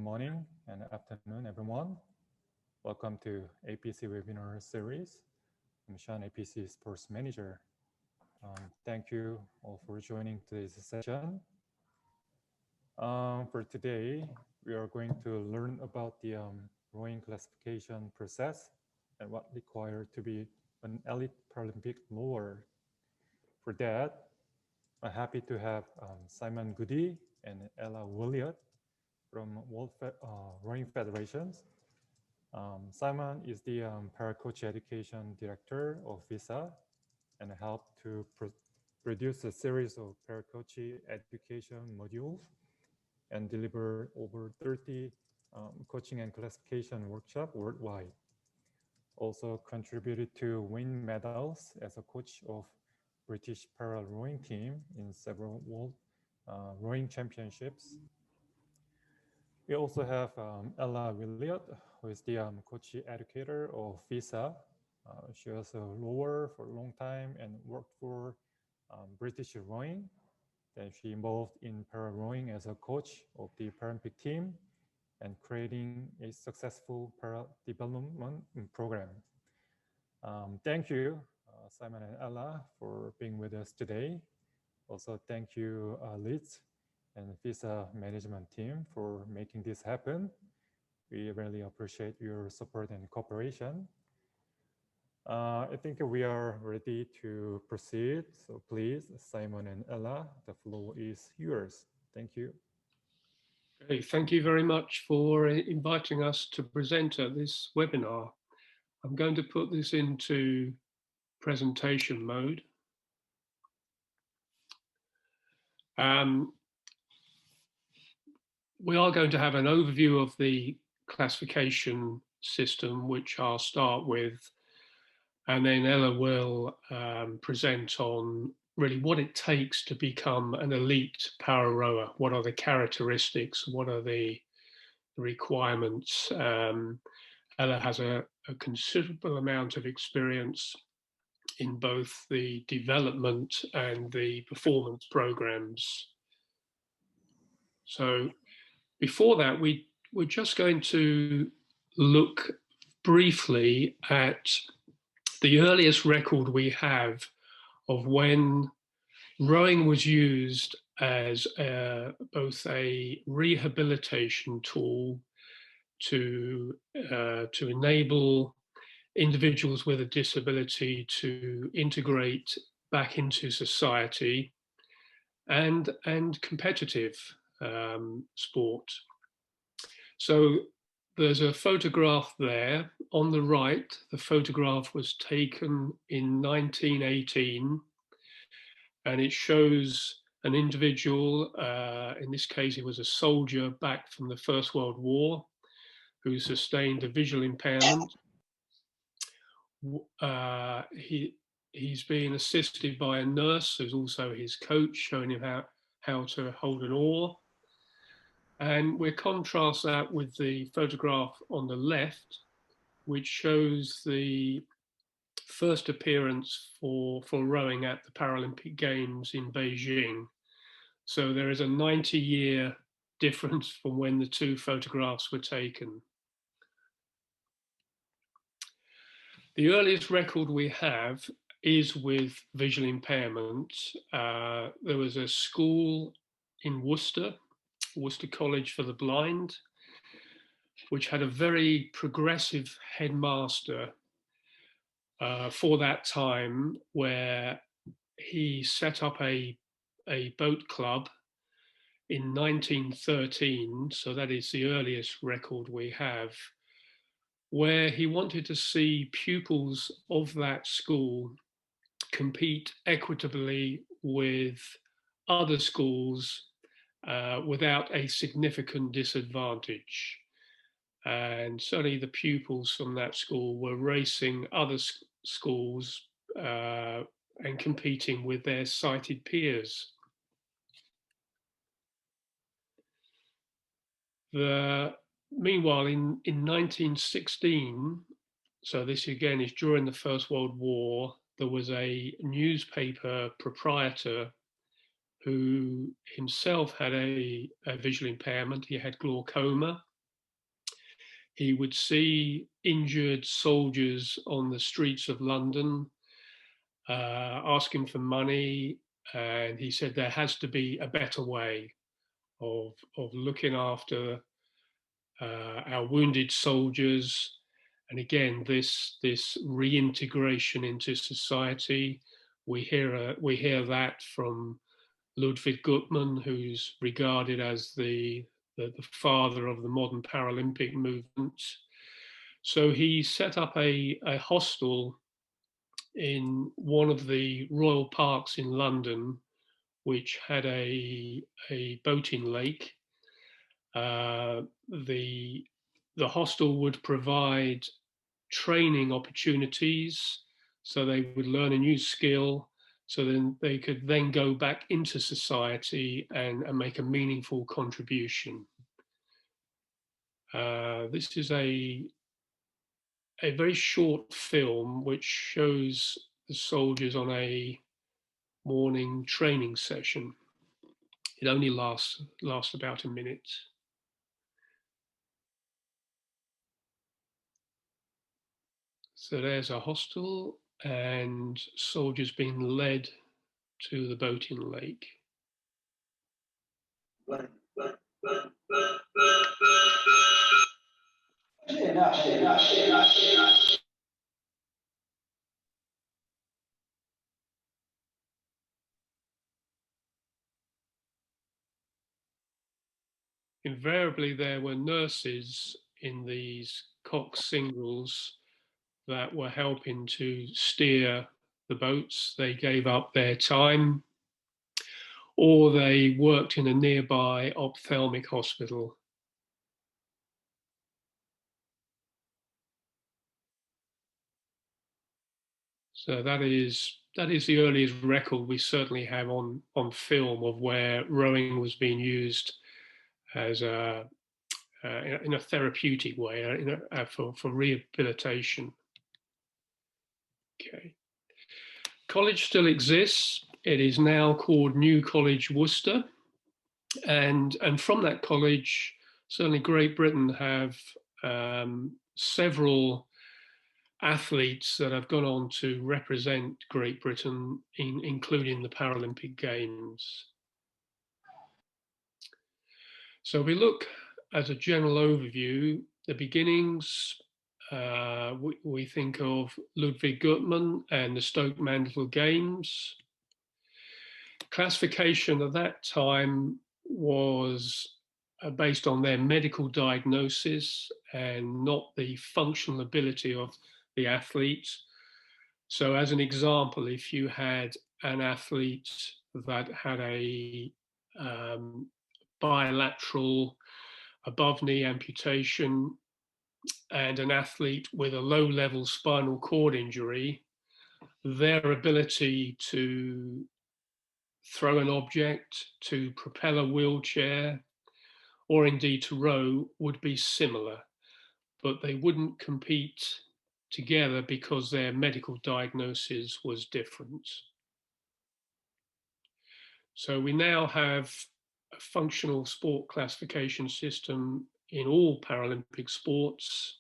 morning and afternoon, everyone. Welcome to APC webinar series. I'm Sean, APC Sports Manager. Thank you all for joining today's session. For today, we are going to learn about the rowing classification process and what required to be an elite Paralympic rower. For that, I'm happy to have Simon Goody and Ella Williott from World Rowing Federations. Simon is the Paracoach Education Director of FISA and helped to produce a series of Paracoach education modules and deliver over 30 coaching and classification workshops worldwide. Also contributed to win medals as a coach of British para rowing team in several world rowing championships. We also have Ella Williott, who is the coach educator of FISA. She was a rower for a long time and worked for British rowing. Then she involved in para rowing as a coach of the Paralympic team and creating a successful para development program. Thank you, Simon and Ella, for being with us today. Also, thank you, Liz and FISA management team for making this happen. We really appreciate your support and cooperation. I think we are ready to proceed. So please, Simon and Ella, the floor is yours. Thank you. Okay, thank you very much for inviting us to present at this webinar. I'm going to put this into presentation mode. We are going to have an overview of the classification system, which I'll start with, and then Ella will present on really what it takes to become an elite para rower. What are the characteristics? What are the requirements? Ella has a considerable amount of experience in both the development and the performance programs. So before that, we're just going to look briefly at the earliest record we have of when rowing was used as both a rehabilitation tool to enable individuals with a disability to integrate back into society and competitive sport. So there's a photograph there. On the right, the photograph was taken in 1918, and it shows an individual, in this case he was a soldier back from the First World War, who sustained a visual impairment. He's being assisted by a nurse who's also his coach, showing him how to hold an oar. And we contrast that with the photograph on the left, which shows the first appearance for rowing at the Paralympic Games in Beijing. So there is a 90-year difference from when the two photographs were taken. The earliest record we have is with visual impairment. There was a school in Worcester College for the Blind, which had a very progressive headmaster for that time, where he set up a boat club in 1913, so that is the earliest record we have, where he wanted to see pupils of that school compete equitably with other schools without a significant disadvantage. And certainly the pupils from that school were racing other schools and competing with their sighted peers. Meanwhile, in 1916, so this again is during the First World War, there was a newspaper proprietor who himself had a visual impairment. He had glaucoma, he would see injured soldiers on the streets of London, asking for money, and he said there has to be a better way of looking after our wounded soldiers. And again, this reintegration into society, we hear that from Ludwig Gutmann, who's regarded as the father of the modern Paralympic movement. So he set up a hostel in one of the royal parks in London, which had a boating lake. The hostel would provide training opportunities, so they would learn a new skill, so then they could then go back into society and make a meaningful contribution. This is a very short film which shows the soldiers on a morning training session. It only lasts about a minute. So there's a hostel and soldiers being led to the boating lake. Invariably, there were nurses in these Cox singles that were helping to steer the boats. They gave up their time, or they worked in a nearby ophthalmic hospital. So that is the earliest record we certainly have on film of where rowing was being used as in a therapeutic way, for rehabilitation. Okay. College still exists. It is now called New College Worcester, and from that college, certainly Great Britain have several athletes that have gone on to represent Great Britain, including the Paralympic Games. So we look as a general overview, the beginnings. We think of Ludwig Gutmann and the Stoke Mandeville Games. Classification at that time was based on their medical diagnosis and not the functional ability of the athlete. So as an example, if you had an athlete that had a bilateral above knee amputation and an athlete with a low level spinal cord injury, their ability to throw an object, to propel a wheelchair, or indeed to row would be similar, but they wouldn't compete together because their medical diagnosis was different. So we now have a functional sport classification system in all Paralympic sports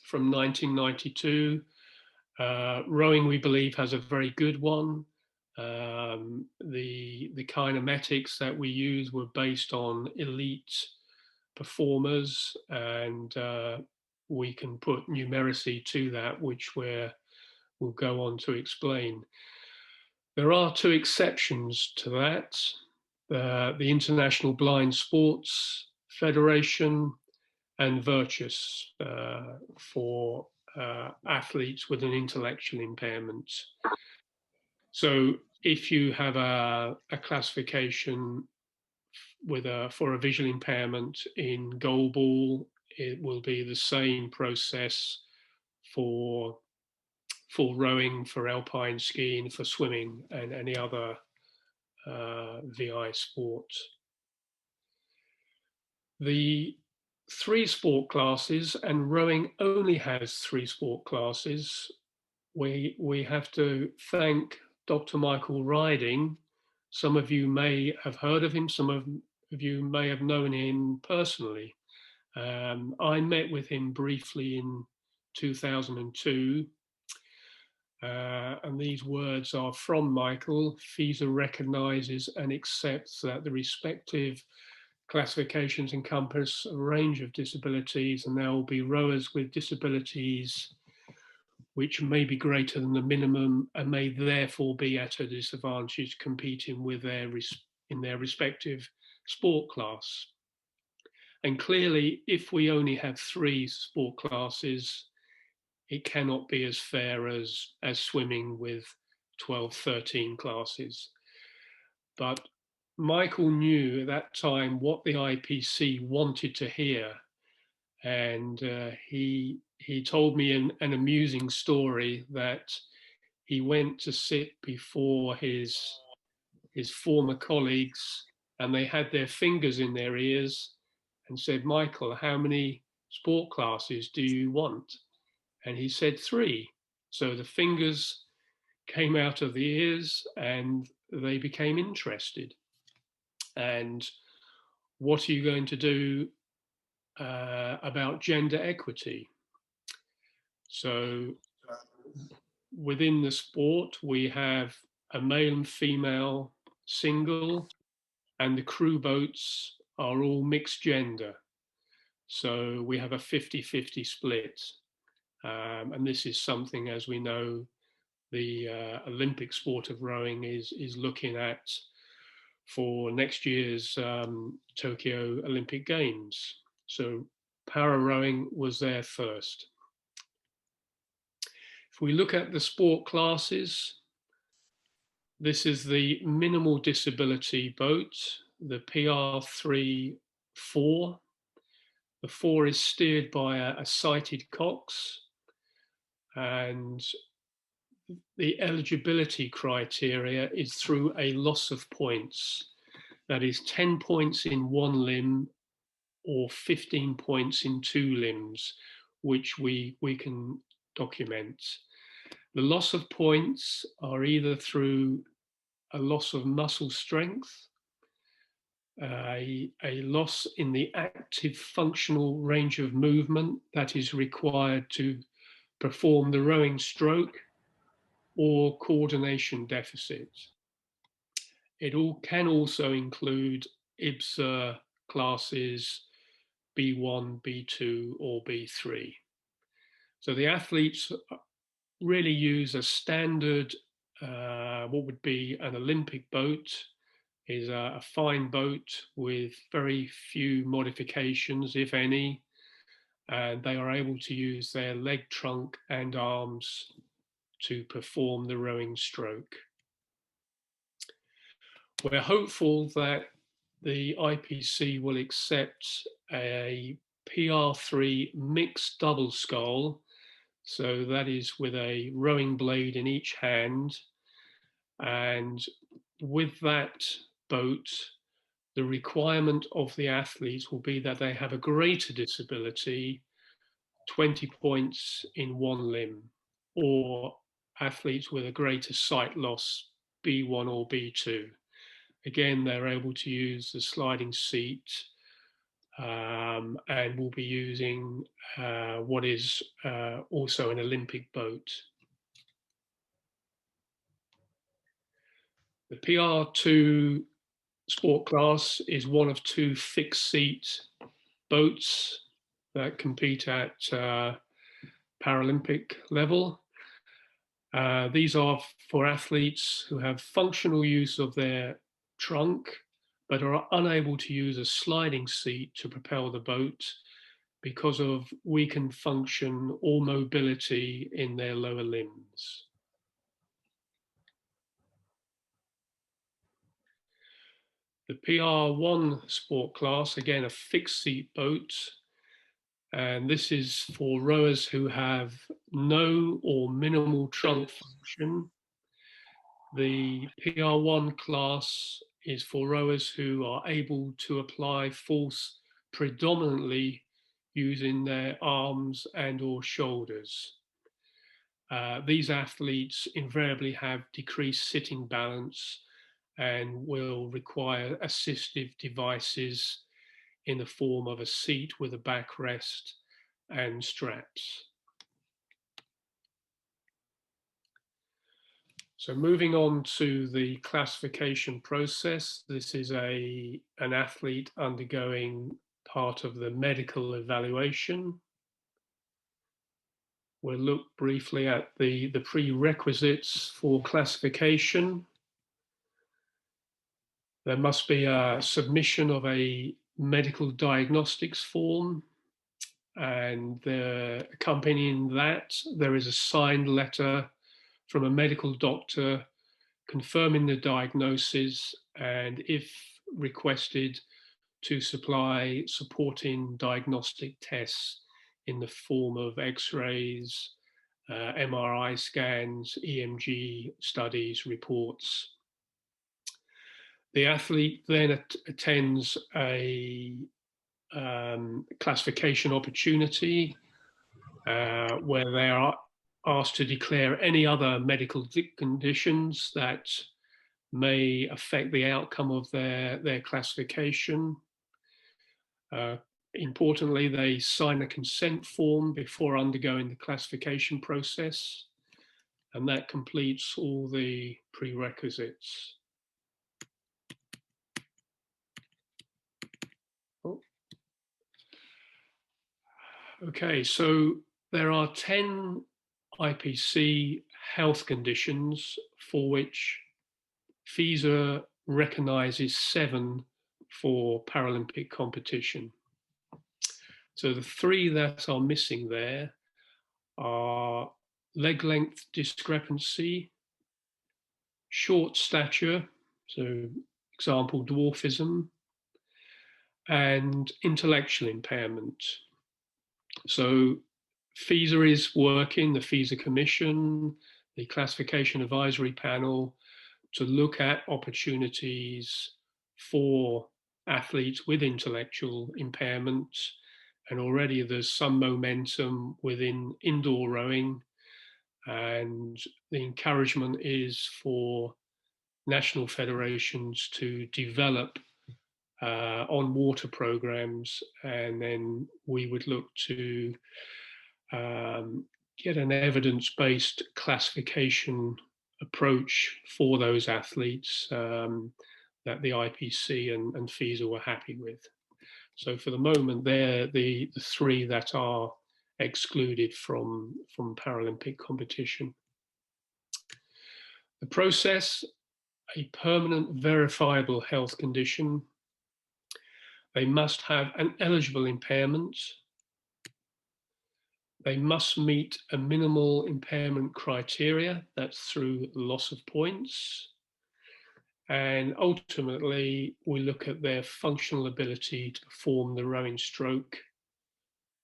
from 1992. Rowing, we believe, has a very good one. The kinematics that we use were based on elite performers, and we can put numeracy to that, which we'll go on to explain. There are two exceptions to that. The International Blind Sports Federation and Virtus for athletes with an intellectual impairment. So if you have a classification for a visual impairment in goalball, it will be the same process for rowing, for alpine skiing, for swimming, and any other VI sport. The three sport classes, and rowing only has three sport classes. We have to thank Dr. Michael Riding. Some of you may have heard of him, some of you may have known him personally. I met with him briefly in 2002, and these words are from Michael. FISA recognises and accepts that the respective classifications encompass a range of disabilities, and there will be rowers with disabilities which may be greater than the minimum and may therefore be at a disadvantage competing with in their respective sport class. And clearly, if we only have 3 sport classes, it cannot be as fair as swimming with 12, 13 classes. But Michael knew at that time what the IPC wanted to hear. And he told me an amusing story that he went to sit before his former colleagues, and they had their fingers in their ears and said, "Michael, how many sport classes do you want?" And he said 3. So the fingers came out of the ears and they became interested. And what are you going to do about gender equity? So within the sport, we have a male and female single, and the crew boats are all mixed gender. So we have a 50-50 split. And this is something, as we know, the Olympic sport of rowing is looking at for next year's Tokyo Olympic Games. So para rowing was there first. If we look at the sport classes, this is the minimal disability boat, the PR3-4. The 4 is steered by a sighted cox, and the eligibility criteria is through a loss of points. That is 10 points in one limb or 15 points in 2 limbs, which we can document. The loss of points are either through a loss of muscle strength, a loss in the active functional range of movement that is required to perform the rowing stroke, or coordination deficits. It can also include IBSA classes B1, B2, or B3. So the athletes really use a standard, what would be an Olympic boat, is a fine boat with very few modifications, if any, and they are able to use their leg trunk and arms to perform the rowing stroke. We're hopeful that the IPC will accept a PR3 mixed double scull, so that is with a rowing blade in each hand, and with that boat, the requirement of the athletes will be that they have a greater disability, 20 points in one limb, or athletes with a greater sight loss, B1 or B2. Again, they're able to use the sliding seat, and will be using what is also an Olympic boat. The PR2 sport class is one of 2 fixed seat boats that compete at Paralympic level. These are for athletes who have functional use of their trunk, but are unable to use a sliding seat to propel the boat because of weakened function or mobility in their lower limbs. The PR1 sport class, again, a fixed seat boat, and this is for rowers who have no or minimal trunk function. The PR1 class is for rowers who are able to apply force predominantly using their arms and or shoulders. These athletes invariably have decreased sitting balance and will require assistive devices in the form of a seat with a backrest and straps. So moving on to the classification process, this is an athlete undergoing part of the medical evaluation. We'll look briefly at the prerequisites for classification. There must be a submission of a medical diagnostics form, and accompanying that, there is a signed letter from a medical doctor confirming the diagnosis, and if requested, to supply supporting diagnostic tests in the form of X-rays, MRI scans, EMG studies, reports. The athlete then attends a classification opportunity where they are asked to declare any other medical conditions that may affect the outcome of their classification. Importantly, they sign a consent form before undergoing the classification process, and that completes all the prerequisites. Okay, so there are 10 IPC health conditions for which FISA recognises 7 for Paralympic competition. So the 3 that are missing there are leg length discrepancy, short stature, so example dwarfism, and intellectual impairment. So FISA is working, the FISA Commission, the Classification Advisory Panel, to look at opportunities for athletes with intellectual impairment. And already there's some momentum within indoor rowing, and the encouragement is for national federations to develop on water programs, and then we would look to get an evidence-based classification approach for those athletes that the IPC and FISA were happy with. So for the moment, they're the 3 that are excluded from Paralympic competition. The process: a permanent verifiable health condition. They must have an eligible impairment. They must meet a minimal impairment criteria, that's through loss of points. And ultimately, we look at their functional ability to perform the rowing stroke,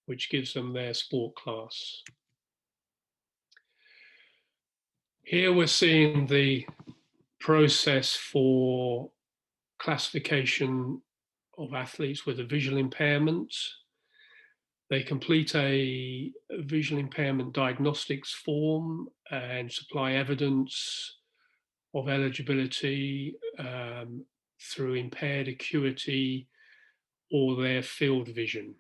which gives them their sport class. Here we're seeing the process for classification of athletes with a visual impairment. They complete a visual impairment diagnostics form and supply evidence of eligibility through impaired acuity or their field vision.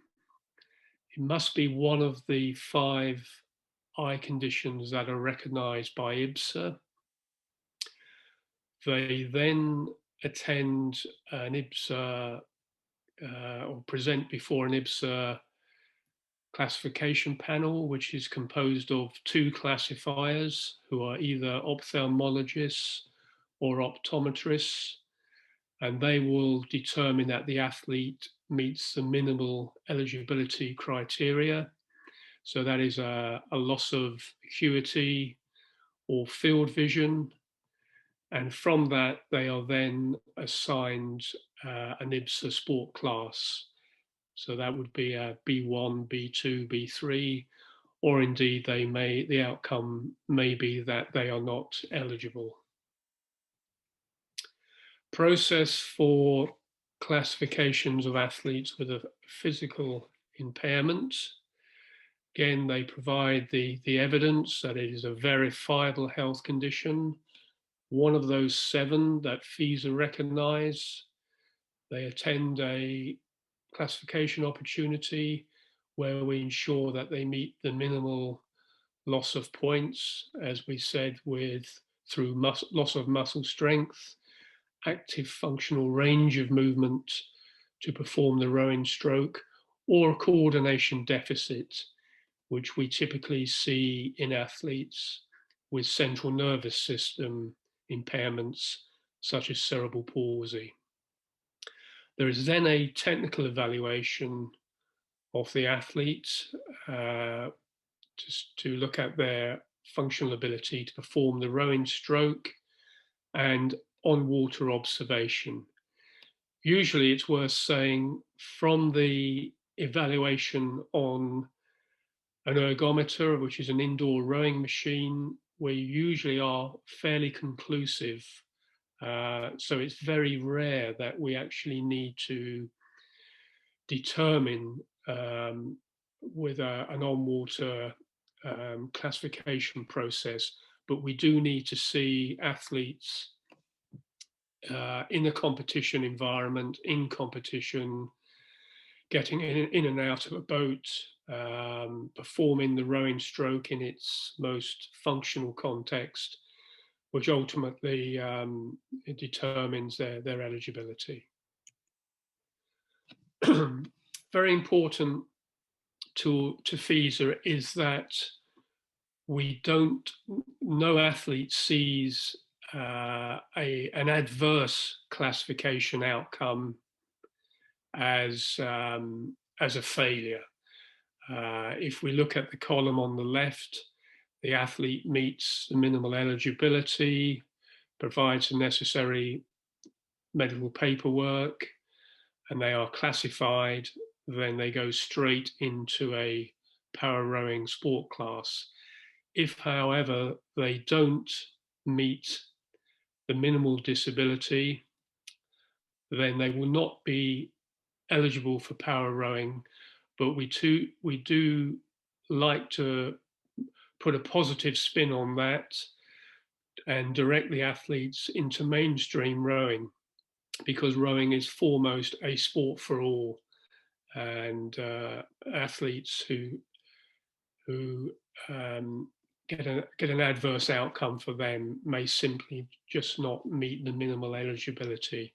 It must be one of the 5 eye conditions that are recognised by IBSA. They then attend an IBSA or present before an IBSA classification panel, which is composed of 2 classifiers who are either ophthalmologists or optometrists, and they will determine that the athlete meets the minimal eligibility criteria. So that is a loss of acuity or field vision. And from that, they are then assigned an IBSA sport class. So that would be a B1, B2, B3, or indeed the outcome may be that they are not eligible. Process for classifications of athletes with a physical impairment. Again, they provide the evidence that it is a verifiable health condition, one of those 7 that FISA recognise. They attend a classification opportunity, where we ensure that they meet the minimal loss of points, as we said, through loss of muscle strength, active functional range of movement to perform the rowing stroke, or a coordination deficit, which we typically see in athletes with central nervous system impairments, such as cerebral palsy. There is then a technical evaluation of the athletes just to look at their functional ability to perform the rowing stroke and on-water observation. Usually it's worth saying from the evaluation on an ergometer, which is an indoor rowing machine, we usually are fairly conclusive. So it's very rare that we actually need to determine with an on-water classification process, but we do need to see athletes in a competition environment, in competition, getting in and out of a boat, performing the rowing stroke in its most functional context, which ultimately determines their eligibility. Very important to FISA is that no athlete sees an adverse classification outcome as a failure. If we look at the column on the left, the athlete meets the minimal eligibility, provides the necessary medical paperwork, and they are classified, then they go straight into a power rowing sport class. If, however, they don't meet the minimal disability, then they will not be eligible for power rowing, but we do like to put a positive spin on that and direct the athletes into mainstream rowing, because rowing is foremost a sport for all, and athletes who get an adverse outcome for them may simply just not meet the minimal eligibility,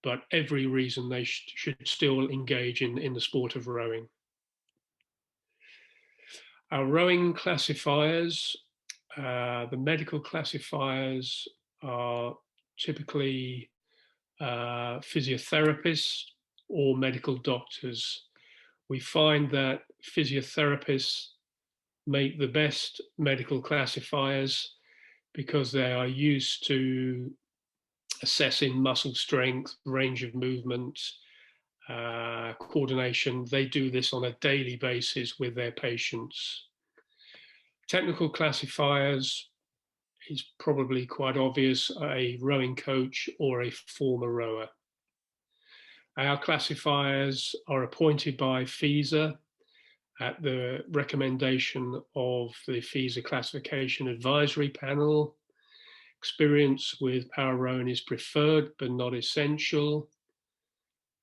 but every reason they should still engage in the sport of rowing. Our rowing classifiers, the medical classifiers are typically physiotherapists or medical doctors. We find that physiotherapists make the best medical classifiers because they are used to assessing muscle strength, range of movement, coordination. They do this on a daily basis with their patients. Technical classifiers is probably quite obvious, a rowing coach or a former rower. Our classifiers are appointed by FISA at the recommendation of the FISA Classification Advisory Panel. Experience with power rowing is preferred but not essential.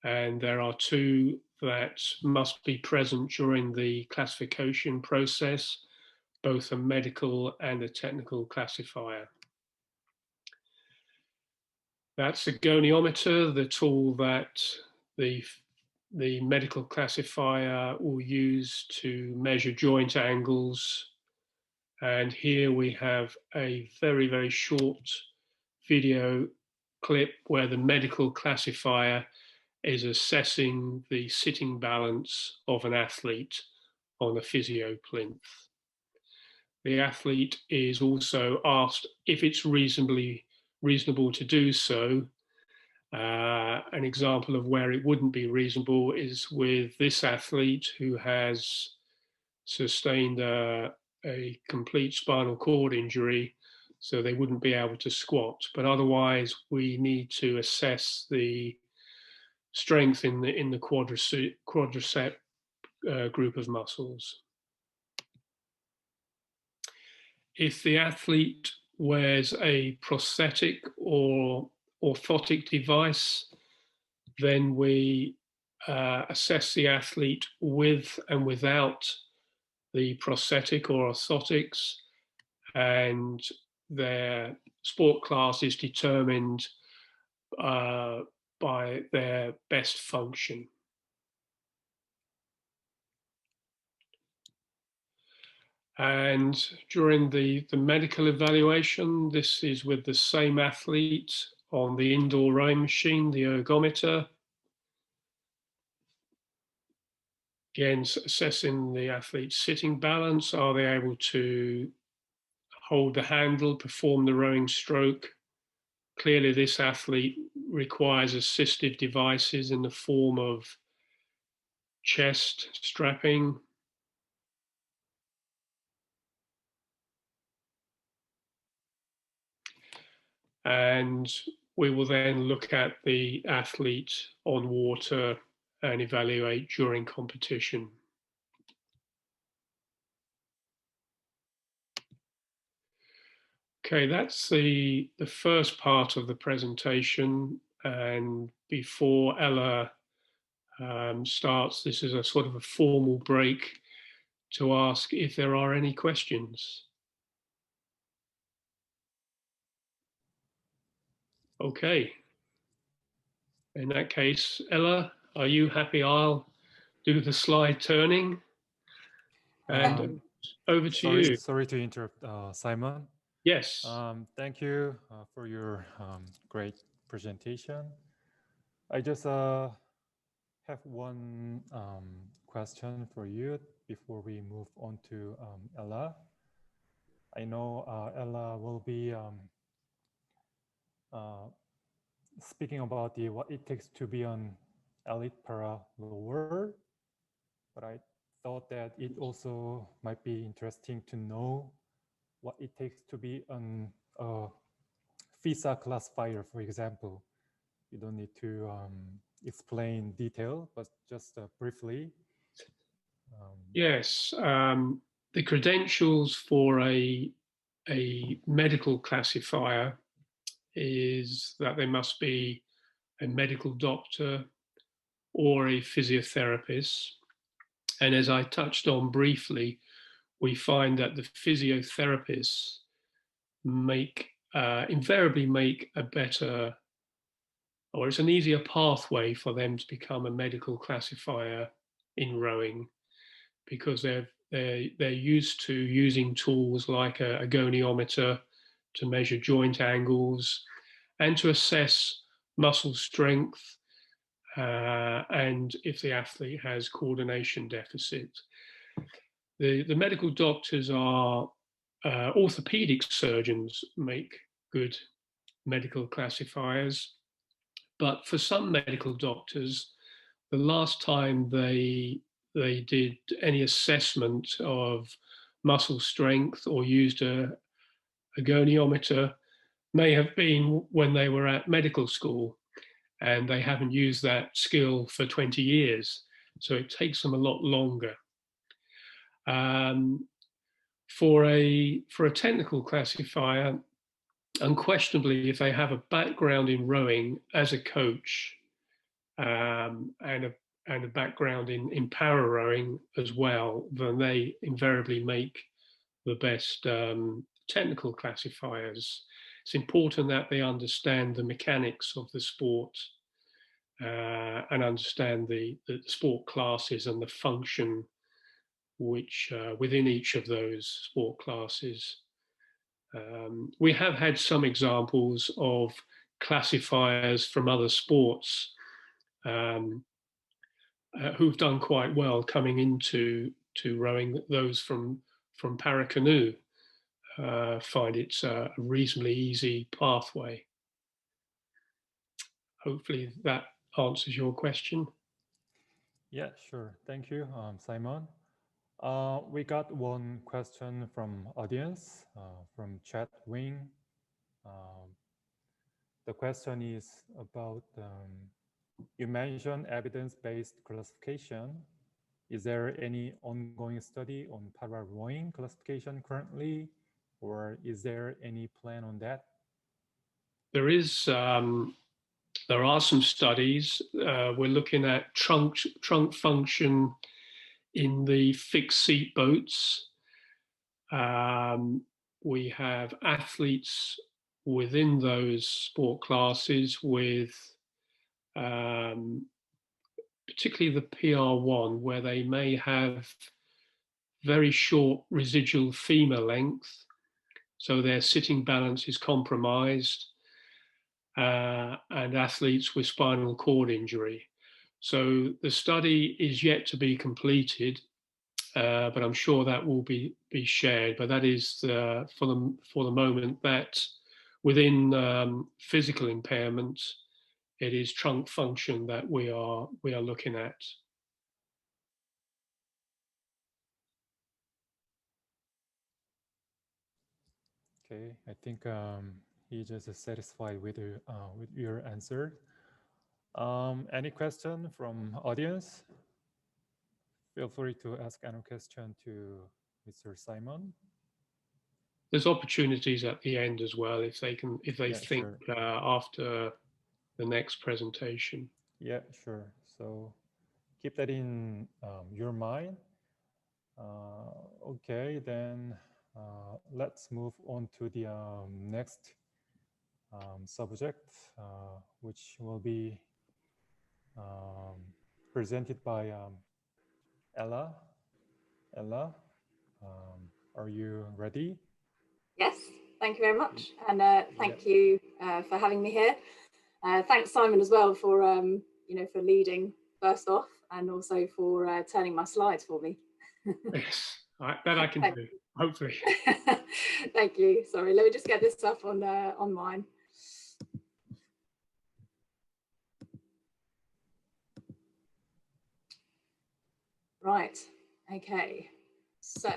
And there are two that must be present during the classification process, both a medical and a technical classifier. That's a goniometer, the tool that the medical classifier will use to measure joint angles. And here we have a very, very short video clip where the medical classifier is assessing the sitting balance of an athlete on a physio plinth. The athlete is also asked if it's reasonable to do so. An example of where it wouldn't be reasonable is with this athlete who has sustained a complete spinal cord injury, so they wouldn't be able to squat. But otherwise, we need to assess the strength in the quadricep group of muscles. If the athlete wears a prosthetic or orthotic device, then we assess the athlete with and without the prosthetic or orthotics, and their sport class is determined by their best function. And during the medical evaluation, this is with the same athlete on the indoor rowing machine, the ergometer. Again, assessing the athlete's sitting balance. Are they able to hold the handle, perform the rowing stroke? Clearly, this athlete requires assistive devices in the form of chest strapping, and we will then look at the athlete on water and evaluate during competition. Okay, that's the first part of the presentation, and before Ella starts, this is a sort of a formal break to ask if there are any questions. Okay. In that case, Ella, are you happy? I'll do the slide turning. And over to you. Sorry to interrupt, Simon. Yes. Thank you for your great presentation. I just have one question for you before we move on to Ella. I know Ella will be speaking about what it takes to be an elite para rower, but I thought that it also might be interesting to know what it takes to be an FISA classifier, for example. You don't need to explain detail, but just briefly. Yes, the credentials for a medical classifier is that they must be a medical doctor or a physiotherapist. And as I touched on briefly, we find that the physiotherapists invariably make a better, or it's an easier pathway for them to become a medical classifier in rowing, because they're used to using tools like a goniometer to measure joint angles and to assess muscle strength, and if the athlete has coordination deficit. The medical doctors are orthopedic surgeons make good medical classifiers, but for some medical doctors, the last time they did any assessment of muscle strength or used a goniometer may have been when they were at medical school, and they haven't used that skill for 20 years. So it takes them a lot longer. For a technical classifier, unquestionably, if they have a background in rowing as a coach, and a background in para rowing as well, then they invariably make the best technical classifiers. It's important that they understand the mechanics of the sport and understand the sport classes and the function which within each of those sport classes. We have had some examples of classifiers from other sports who've done quite well coming into rowing. Those from para canoe find it's a reasonably easy pathway. Hopefully that answers your question. Yeah, sure. Thank you, Simon. We got one question from audience, from chat wing. The question is about, you mentioned evidence-based classification. Is there any ongoing study on para rowing classification currently, or is there any plan on that? There is There are some studies. We're looking at trunk function in the fixed seat boats. We have athletes within those sport classes with particularly the PR1, where they may have very short residual femur length, so their sitting balance is compromised, and athletes with spinal cord injury. So the study is yet to be completed, but I'm sure that will be shared. But that is for the moment that within physical impairment, it is trunk function that we are looking at. Okay, I think he just is satisfied with your answer. Any question from audience? Feel free to ask any question to Mr. Simon. There's opportunities at the end as well if they think sure. After the next presentation. Yeah, sure. So keep that in your mind. Okay, then let's move on to the next subject, which will be presented by Ella. Ella, are you ready? Yes, thank you very much, and thank you for having me here. Thanks, Simon, as well for for leading first off, and also for turning my slides for me. Yes, that I can do, hopefully. Thank you. Sorry, let me just get this up on mine. Right. Okay. So.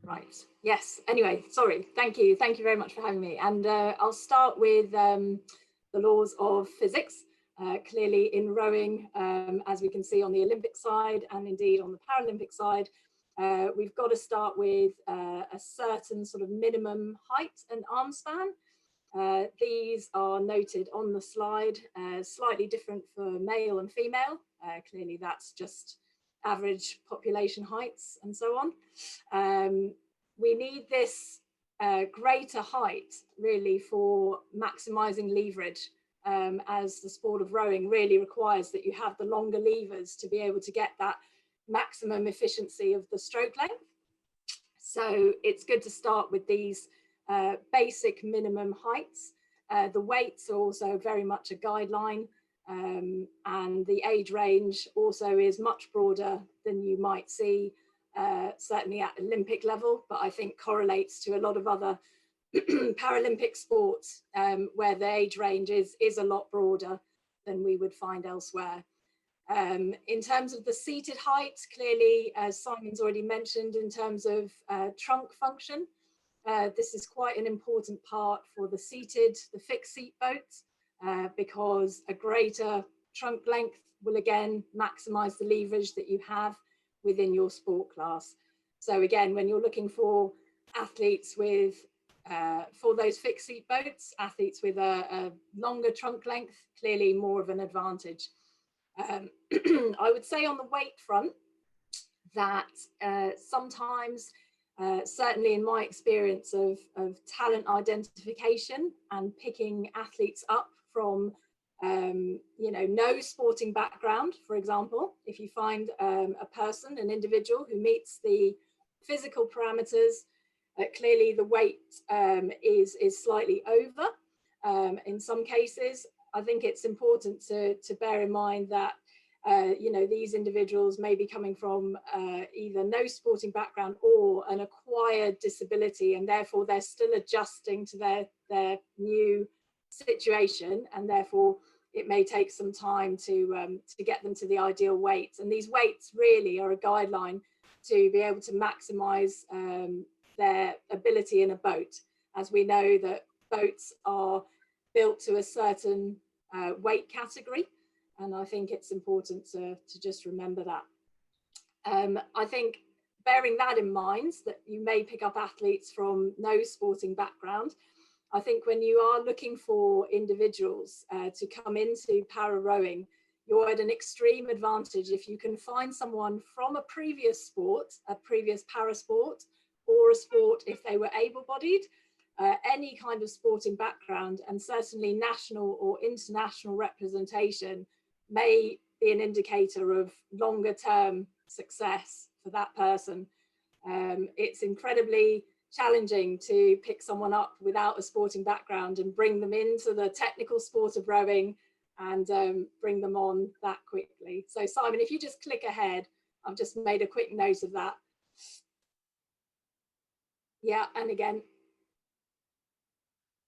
Right. Yes. Anyway, sorry. Thank you. Thank you very much for having me. And I'll start with the laws of physics. Clearly in rowing, as we can see on the Olympic side and indeed on the Paralympic side, we've got to start with a certain sort of minimum height and arm span. These are noted on the slide, slightly different for male and female. Clearly that's just average population heights and so on. We need this greater height really for maximizing leverage, as the sport of rowing really requires that you have the longer levers to be able to get that maximum efficiency of the stroke length. So it's good to start with these basic minimum heights. The weights are also very much a guideline, and the age range also is much broader than you might see certainly at Olympic level, but I think correlates to a lot of other Paralympic sports where the age range is a lot broader than we would find elsewhere. In terms of the seated height, clearly, as Simon's already mentioned, in terms of trunk function, this is quite an important part for the fixed seat boats, because a greater trunk length will again maximize the leverage that you have within your sport class. So again, when you're looking for athletes with, for those fixed seat boats, athletes with a longer trunk length, clearly more of an advantage. I would say on the weight front that sometimes, certainly in my experience of talent identification and picking athletes up from no sporting background, for example, if you find a person, an individual who meets the physical parameters, clearly the weight is slightly over. In some cases, I think it's important to bear in mind that these individuals may be coming from either no sporting background or an acquired disability, and therefore they're still adjusting to their new situation, and therefore it may take some time to get them to the ideal weight. And these weights really are a guideline to be able to maximize their ability in a boat, as we know that boats are built to a certain weight category, and I think it's important to just remember that. I think bearing that in mind, that you may pick up athletes from no sporting background, I think when you are looking for individuals to come into para rowing, you're at an extreme advantage if you can find someone from a previous sport, a previous para sport, or a sport if they were able-bodied, any kind of sporting background, and certainly national or international representation may be an indicator of longer term success for that person. It's incredibly challenging to pick someone up without a sporting background and bring them into the technical sport of rowing and bring them on that quickly. So Simon, if you just click ahead, I've just made a quick note of that. Yeah, and again.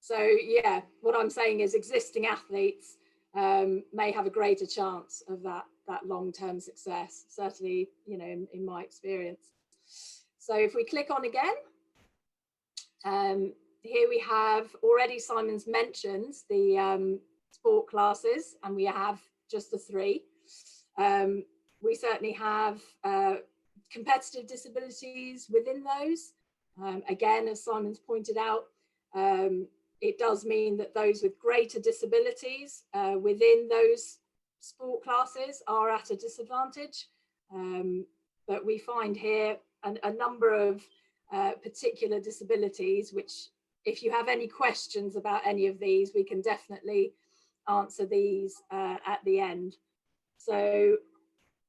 So yeah, what I'm saying is existing athletes may have a greater chance of that long-term success, certainly, you know, in my experience. So if we click on again, here we have already, Simon's mentioned the sport classes, and we have just the 3. We certainly have competitive disabilities within those. Again, as Simon's pointed out, it does mean that those with greater disabilities within those sport classes are at a disadvantage. But we find here a number of particular disabilities, which if you have any questions about any of these, we can definitely answer these at the end. So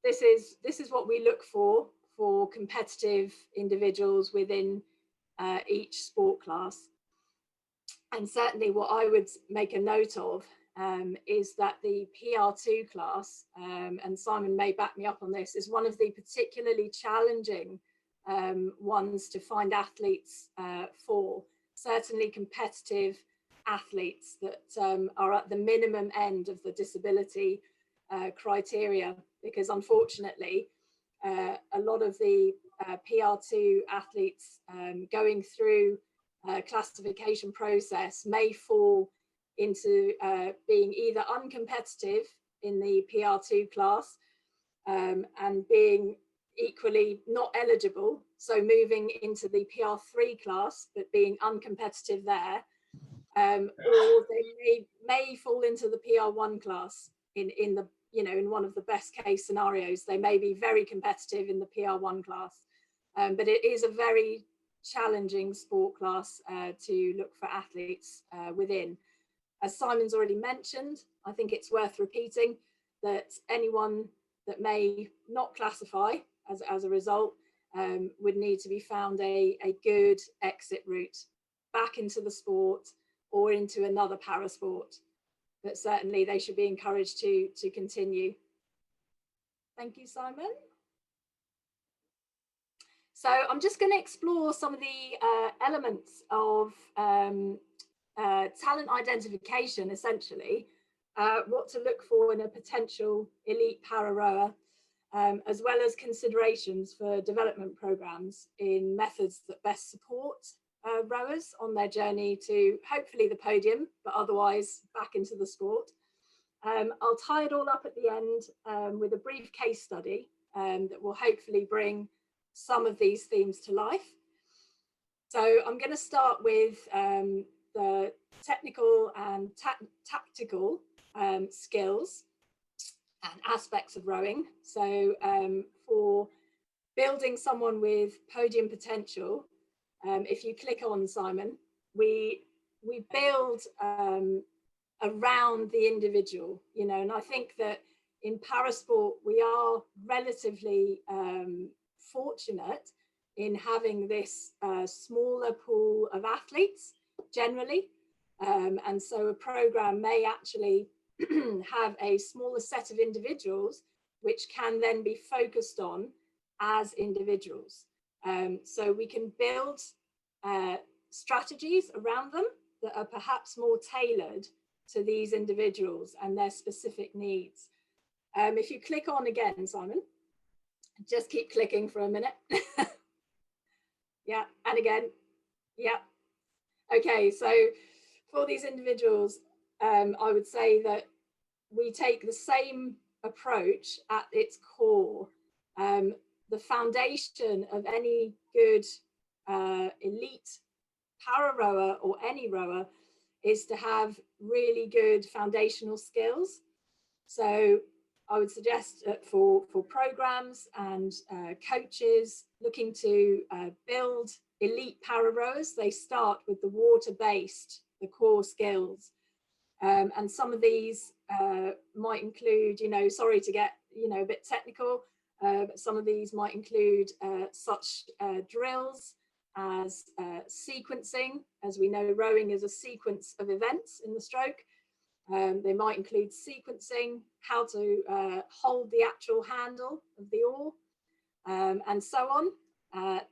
this is what we look for competitive individuals within each sport class. And certainly what I would make a note of is that the PR2 class, and Simon may back me up on this, is one of the particularly challenging ones to find athletes for, certainly competitive athletes that are at the minimum end of the disability criteria, because unfortunately a lot of the PR2 athletes going through classification process may fall into being either uncompetitive in the PR2 class and being equally not eligible, so moving into the PR3 class but being uncompetitive there, or they may fall into the PR1 class in the, you know, in one of the best case scenarios. They may be very competitive in the PR1 class, but it is a very challenging sport class to look for athletes within. As Simon's already mentioned, I think it's worth repeating that anyone that may not classify as a result would need to be found a good exit route back into the sport or into another para sport. But certainly they should be encouraged to continue. Thank you, Simon. So I'm just going to explore some of the elements of talent identification, essentially, what to look for in a potential elite para rower, as well as considerations for development programs in methods that best support rowers on their journey to hopefully the podium, but otherwise back into the sport. I'll tie it all up at the end with a brief case study that will hopefully bring some of these themes to life. So I'm going to start with the technical and tactical skills and aspects of rowing. So for building someone with podium potential, if you click on Simon, we build around the individual, you know, and I think that in parasport we are relatively fortunate in having this smaller pool of athletes generally, and so a program may actually have a smaller set of individuals which can then be focused on as individuals. So we can build strategies around them that are perhaps more tailored to these individuals and their specific needs. If you click on again, Simon, just keep clicking for a minute. Yeah, and again, yeah. Okay, so for these individuals, I would say that we take the same approach at its core. the foundation of any good elite para rower or any rower is to have really good foundational skills. So I would suggest that for programs and coaches looking to build elite para rowers, they start with the water-based, the core skills. And some of these might include, sorry to get, a bit technical, but some of these might include such drills as sequencing. As we know, rowing is a sequence of events in the stroke. They might include sequencing, how to hold the actual handle of the oar, and so on.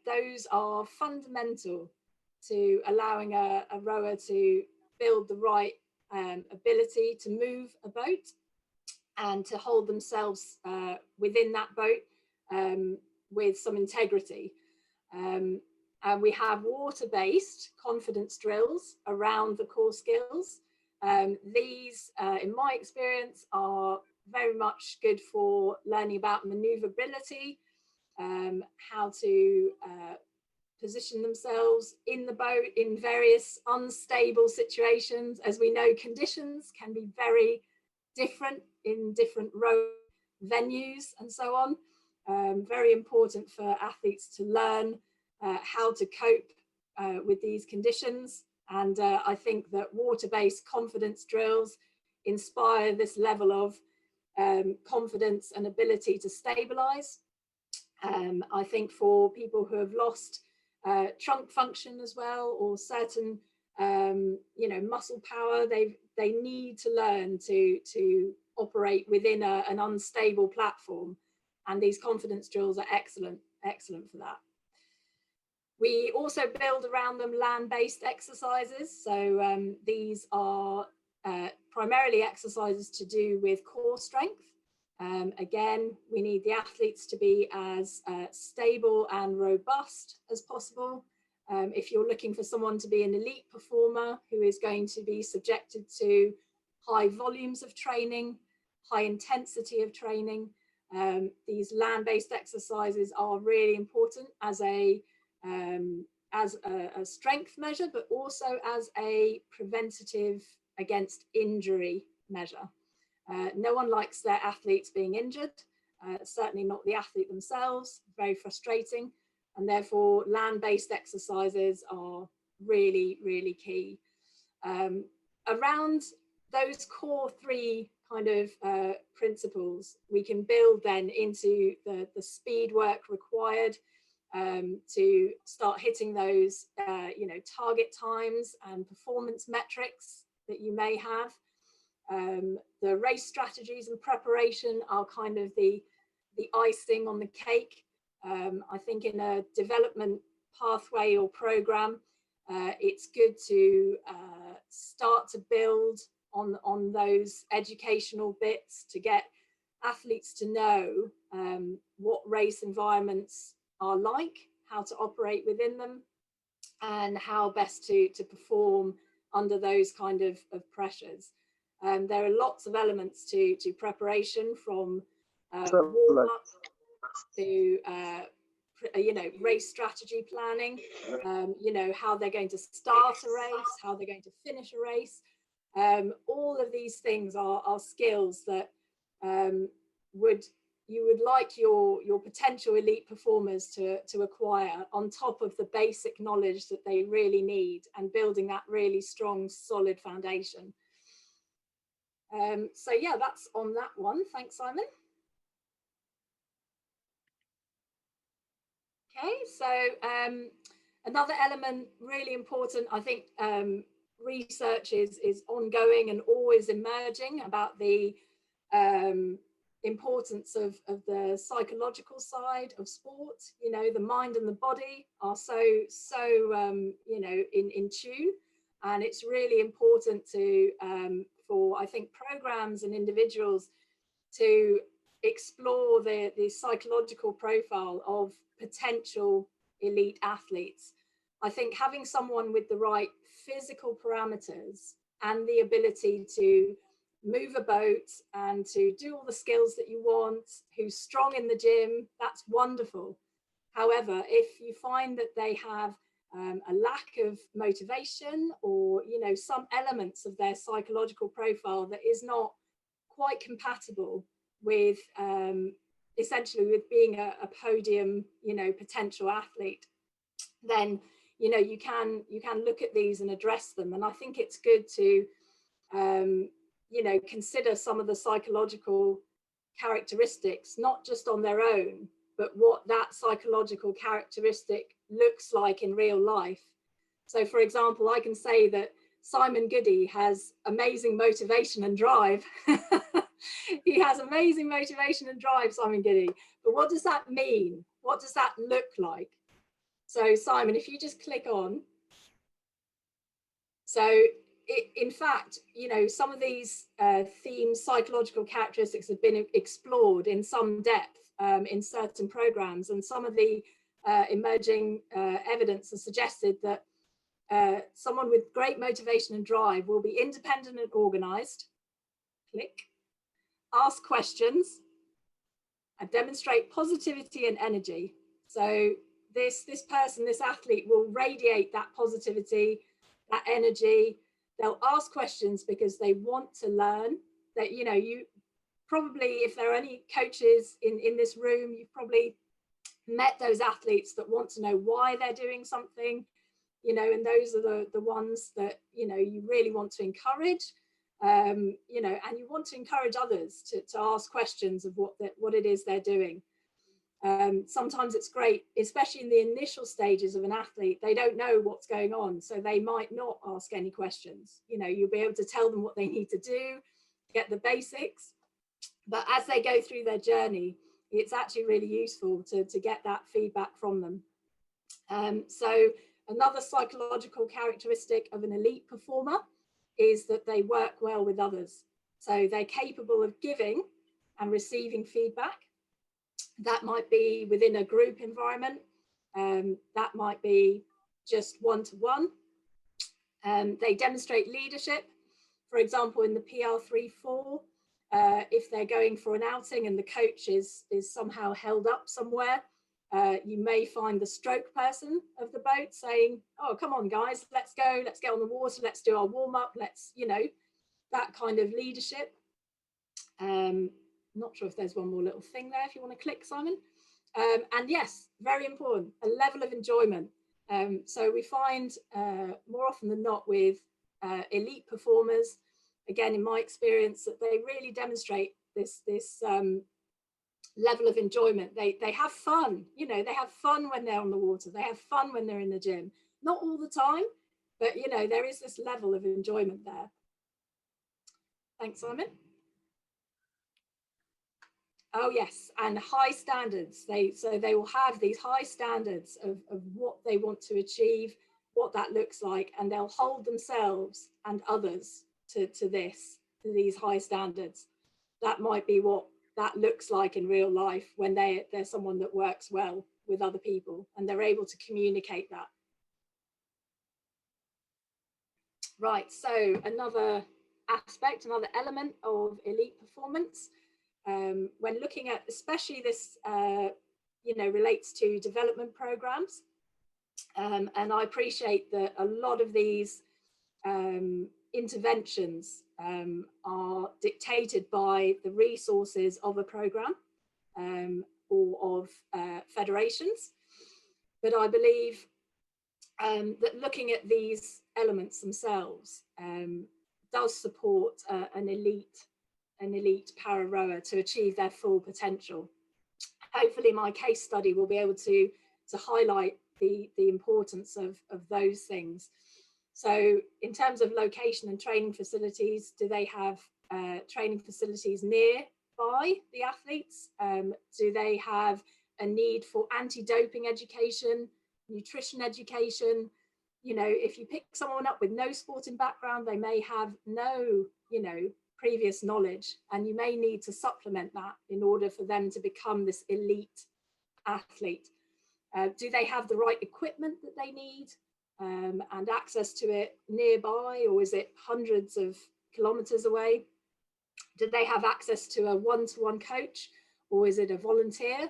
Those are fundamental to allowing a rower to build the right ability to move a boat and to hold themselves within that boat with some integrity. And we have water-based confidence drills around the core skills. These, in my experience, are very much good for learning about maneuverability, how to position themselves in the boat in various unstable situations. As we know, conditions can be very different in different row venues and so on. Very important for athletes to learn how to cope with these conditions. And I think that water-based confidence drills inspire this level of confidence and ability to stabilize. I think for people who have lost trunk function as well, or certain muscle power, they need to learn to operate within an unstable platform, and these confidence drills are excellent for that. We also build around them land-based exercises. So these are primarily exercises to do with core strength. Again, we need the athletes to be as stable and robust as possible. If you're looking for someone to be an elite performer who is going to be subjected to high volumes of training, high intensity of training, these land-based exercises are really important as a strength measure, but also as a preventative against injury measure. No one likes their athletes being injured, certainly not the athlete themselves, very frustrating. And therefore land-based exercises are really, really key. Around those core three kind of principles, we can build then into the speed work required to start hitting those target times and performance metrics that you may have. The race strategies and preparation are kind of the icing on the cake. I think in a development pathway or program, it's good to start to build on those educational bits to get athletes to know what race environments are like, how to operate within them, and how best to perform under those kind of pressures. There are lots of elements to preparation, from warm-up to race strategy planning, how they're going to start a race, how they're going to finish a race. All of these things are skills that you would like your potential elite performers to acquire on top of the basic knowledge that they really need, and building that really strong, solid foundation. So yeah, that's on that one. Thanks, Simon. Okay, so another element really important, I think research is ongoing and always emerging about the importance of the psychological side of sport. The mind and the body are so in tune, and it's really important to for, I think, programs and individuals to explore the psychological profile of potential elite athletes. I think having someone with the right physical parameters and the ability to move a boat and to do all the skills that you want, who's strong in the gym, that's wonderful. However, if you find that they have a lack of motivation, or some elements of their psychological profile that is not quite compatible with essentially with being a podium potential athlete, then you can look at these and address them. And I think it's good to consider some of the psychological characteristics, not just on their own, but what that psychological characteristic looks like in real life. So for example, I can say that Simon Goody has amazing motivation and drive. He has amazing motivation and drive, Simon Goody. But what does that mean? What does that look like? So Simon, if you just click on. So in fact, some of these themes, psychological characteristics have been explored in some depth in certain programs, and some of the emerging evidence has suggested that someone with great motivation and drive will be independent and organized, click, ask questions, and demonstrate positivity and energy. So this person, this athlete, will radiate that positivity, that energy. They'll ask questions because they want to learn. That you probably, if there are any coaches in this room, you've probably met those athletes that want to know why they're doing something, and those are the ones that you really want to encourage, and you want to encourage others to ask questions of what it is they're doing. Sometimes it's great, especially in the initial stages of an athlete, they don't know what's going on, so they might not ask any questions. You'll be able to tell them what they need to do, get the basics, but as they go through their journey, it's actually really useful to get that feedback from them. So another psychological characteristic of an elite performer is that they work well with others. So they're capable of giving and receiving feedback. That might be within a group environment. That might be just one-to-one. They demonstrate leadership. For example, in the PR3-4, if they're going for an outing and the coach is somehow held up somewhere, you may find the stroke person of the boat saying, oh, come on, guys, let's go, let's get on the water, let's do our warm-up, let's, that kind of leadership. Not sure if there's one more little thing there if you want to click, Simon. And yes, very important, a level of enjoyment. So we find more often than not with elite performers, again, in my experience, that they really demonstrate this level of enjoyment. They have fun, they have fun when they're on the water, they have fun when they're in the gym. Not all the time, but there is this level of enjoyment there. Thanks, Simon. Oh yes, and high standards. So they will have these high standards of what they want to achieve, what that looks like, and they'll hold themselves and others to these high standards. That might be what that looks like in real life when they're someone that works well with other people and they're able to communicate that. Right, so another aspect, another element of elite performance, when looking at, especially this, relates to development programs. And I appreciate that a lot of these interventions are dictated by the resources of a program or of federations. But I believe that looking at these elements themselves does support an elite para rower to achieve their full potential. Hopefully my case study will be able to highlight the importance of those things. So in terms of location and training facilities, do they have training facilities nearby the athletes? Do they have a need for anti-doping education, nutrition education? If you pick someone up with no sporting background, they may have no, previous knowledge, and you may need to supplement that in order for them to become this elite athlete. Do they have the right equipment that they need and access to it nearby, or is it hundreds of kilometers away? Do they have access to a one-to-one coach, or is it a volunteer?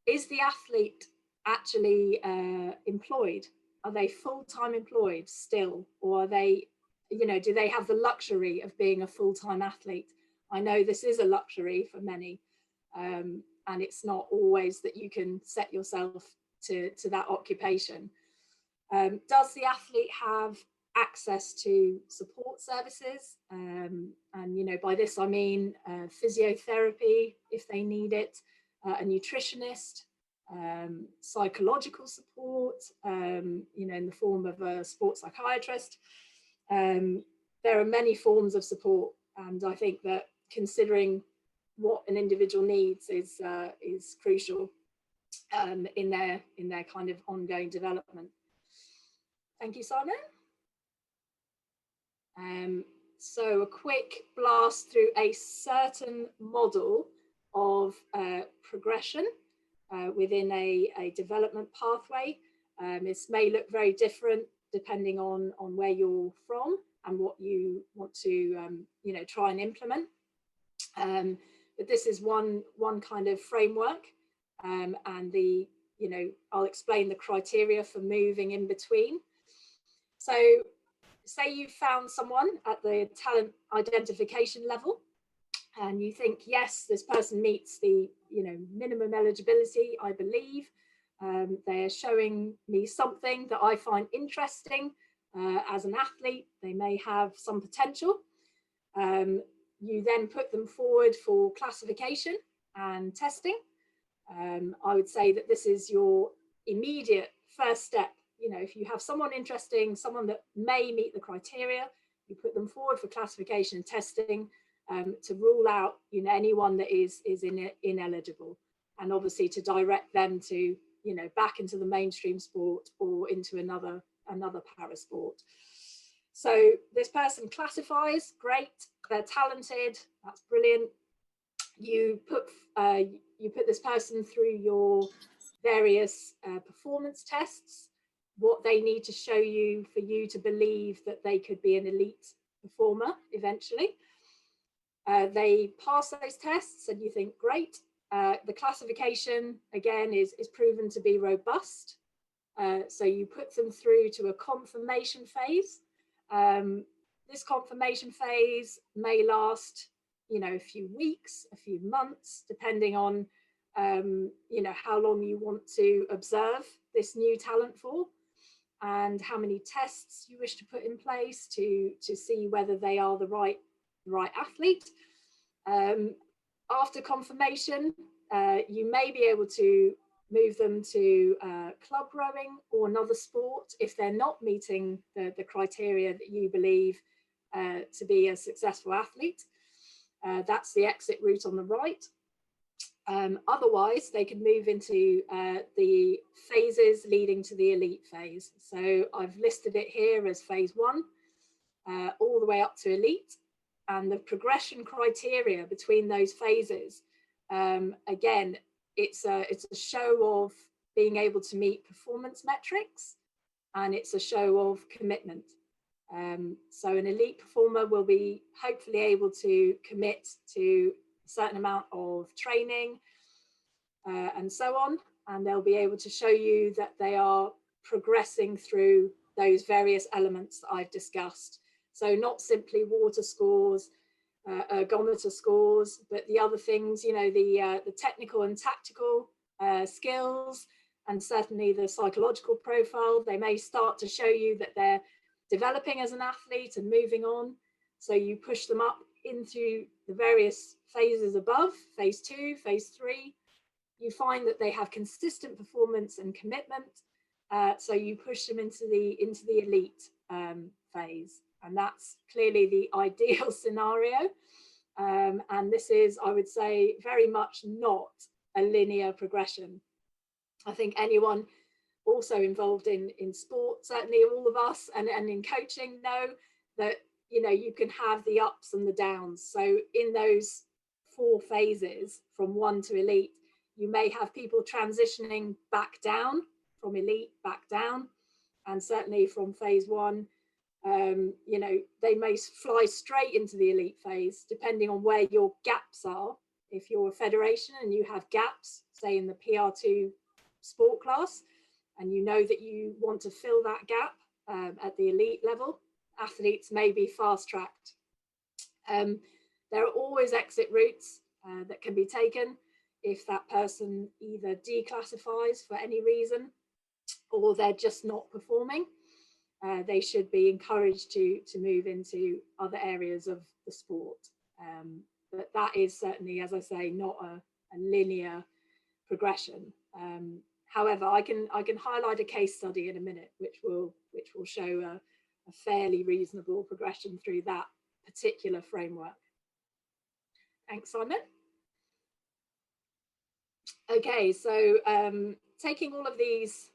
Is the athlete actually employed? Are they full-time employed still, or are they, you know, do they have the luxury of being a full-time athlete? I know this is a luxury for many, and it's not always that you can set yourself to that occupation. Does the athlete have access to support services? And, you know, by this I mean physiotherapy if they need it, a nutritionist, psychological support, you know, in the form of a sports psychiatrist. There are many forms of support, and I think that considering what an individual needs is crucial in their kind of ongoing development. Thank you, Simon. So a quick blast through a certain model of progression within a development pathway. This may look very different depending on where you're from and what you want to you know, try and implement. But this is one kind of framework, and the, you know, I'll explain the criteria for moving in between. So say you found someone at the talent identification level and you think, yes, this person meets the, you know, minimum eligibility, I believe. They're showing me something that I find interesting as an athlete. They may have some potential. You then put them forward for classification and testing. I would say that this is your immediate first step. You know, if you have someone interesting, someone that may meet the criteria, you put them forward for classification and testing to rule out, you know, anyone that is ineligible, and obviously to direct them to, you know, back into the mainstream sport or into another para sport. So this person classifies, great, they're talented, that's brilliant. You put this person through your various performance tests, what they need to show you for you to believe that they could be an elite performer eventually. They pass those tests and you think, great. The classification, again, is proven to be robust. So you put them through to a confirmation phase. This confirmation phase may last, you know, a few weeks, a few months, depending on, you know, how long you want to observe this new talent for, and how many tests you wish to put in place to see whether they are the right athlete. After confirmation, you may be able to move them to club rowing or another sport if they're not meeting the criteria that you believe to be a successful athlete. That's the exit route on the right. Otherwise, they could move into the phases leading to the elite phase. So I've listed it here as phase 1, all the way up to elite. And the progression criteria between those phases, again, it's a show of being able to meet performance metrics, and it's a show of commitment. So an elite performer will be hopefully able to commit to a certain amount of training and so on, and they'll be able to show you that they are progressing through those various elements that I've discussed. So not simply water scores, ergometer scores, but the other things, you know, the technical and tactical skills, and certainly the psychological profile. They may start to show you that they're developing as an athlete and moving on. So you push them up into the various phases above, phase 2, phase 3. You find that they have consistent performance and commitment. So you push them into the elite phase. And that's clearly the ideal scenario. And this is, I would say, very much not a linear progression. I think anyone also involved in sport, certainly all of us, and in coaching, know that, you know, you can have the ups and the downs. So in those 4 phases, from 1 to elite, you may have people transitioning back down, from elite back down, and certainly from phase 1 You know, they may fly straight into the elite phase, depending on where your gaps are. If you're a federation and you have gaps, say in the PR2 sport class, and you know that you want to fill that gap at the elite level, athletes may be fast-tracked. There are always exit routes that can be taken if that person either declassifies for any reason or they're just not performing. They should be encouraged to move into other areas of the sport. But that is certainly, as I say, not a linear progression. However, I can highlight a case study in a minute, which will show a fairly reasonable progression through that particular framework. Thanks, Simon. Okay, so taking all of these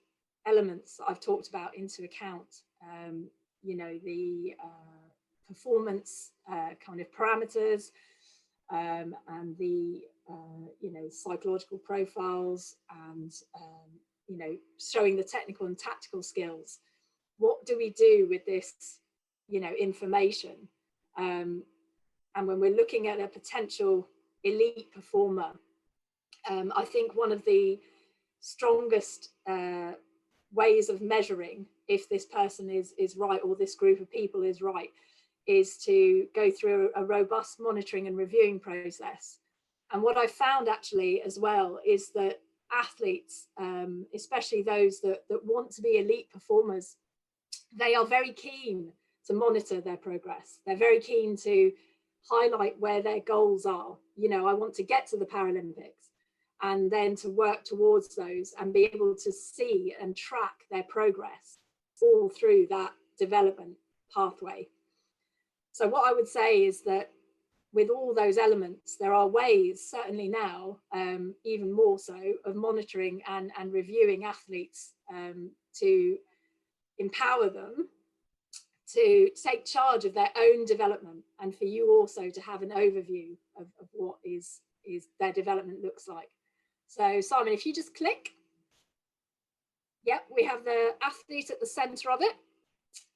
elements that I've talked about into account, you know, the performance kind of parameters and the you know, psychological profiles and you know, showing the technical and tactical skills. What do we do with this, you know, information? And when we're looking at a potential elite performer, I think one of the strongest ways of measuring if this person is right or this group of people is right is to go through a robust monitoring and reviewing process. And what I found actually as well is that athletes, especially those that want to be elite performers, they are very keen to monitor their progress. They're very keen to highlight where their goals are. You know, I want to get to the Paralympics, and then to work towards those and be able to see and track their progress all through that development pathway. So what I would say is that with all those elements, there are ways, certainly now, even more so, of monitoring and reviewing athletes to empower them to take charge of their own development, and for you also to have an overview of what is their development looks like. So Simon, if you just click, yep, we have the athlete at the center of it.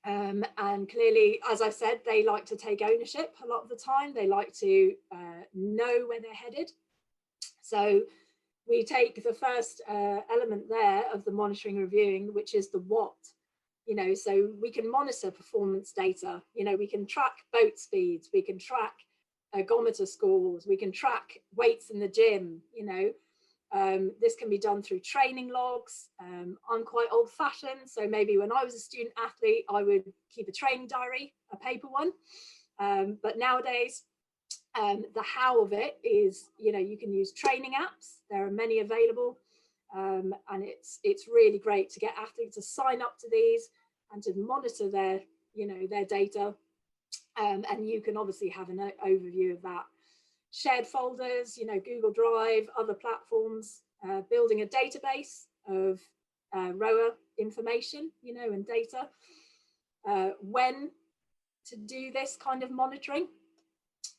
And clearly, as I said, they like to take ownership a lot of the time. They like to know where they're headed. So we take the first element there of the monitoring and reviewing, which is the what. You know, so we can monitor performance data. You know, we can track boat speeds, we can track ergometer scores, we can track weights in the gym. You know, this can be done through training logs. I'm quite old fashioned, so maybe when I was a student athlete, I would keep a training diary, a paper one. But nowadays, the how of it is, you know, you can use training apps. There are many available. And it's really great to get athletes to sign up to these and to monitor their, you know, their data. And you can obviously have an overview of that. Shared folders, you know, Google Drive, other platforms, building a database of rower information, you know, and data. When to do this kind of monitoring,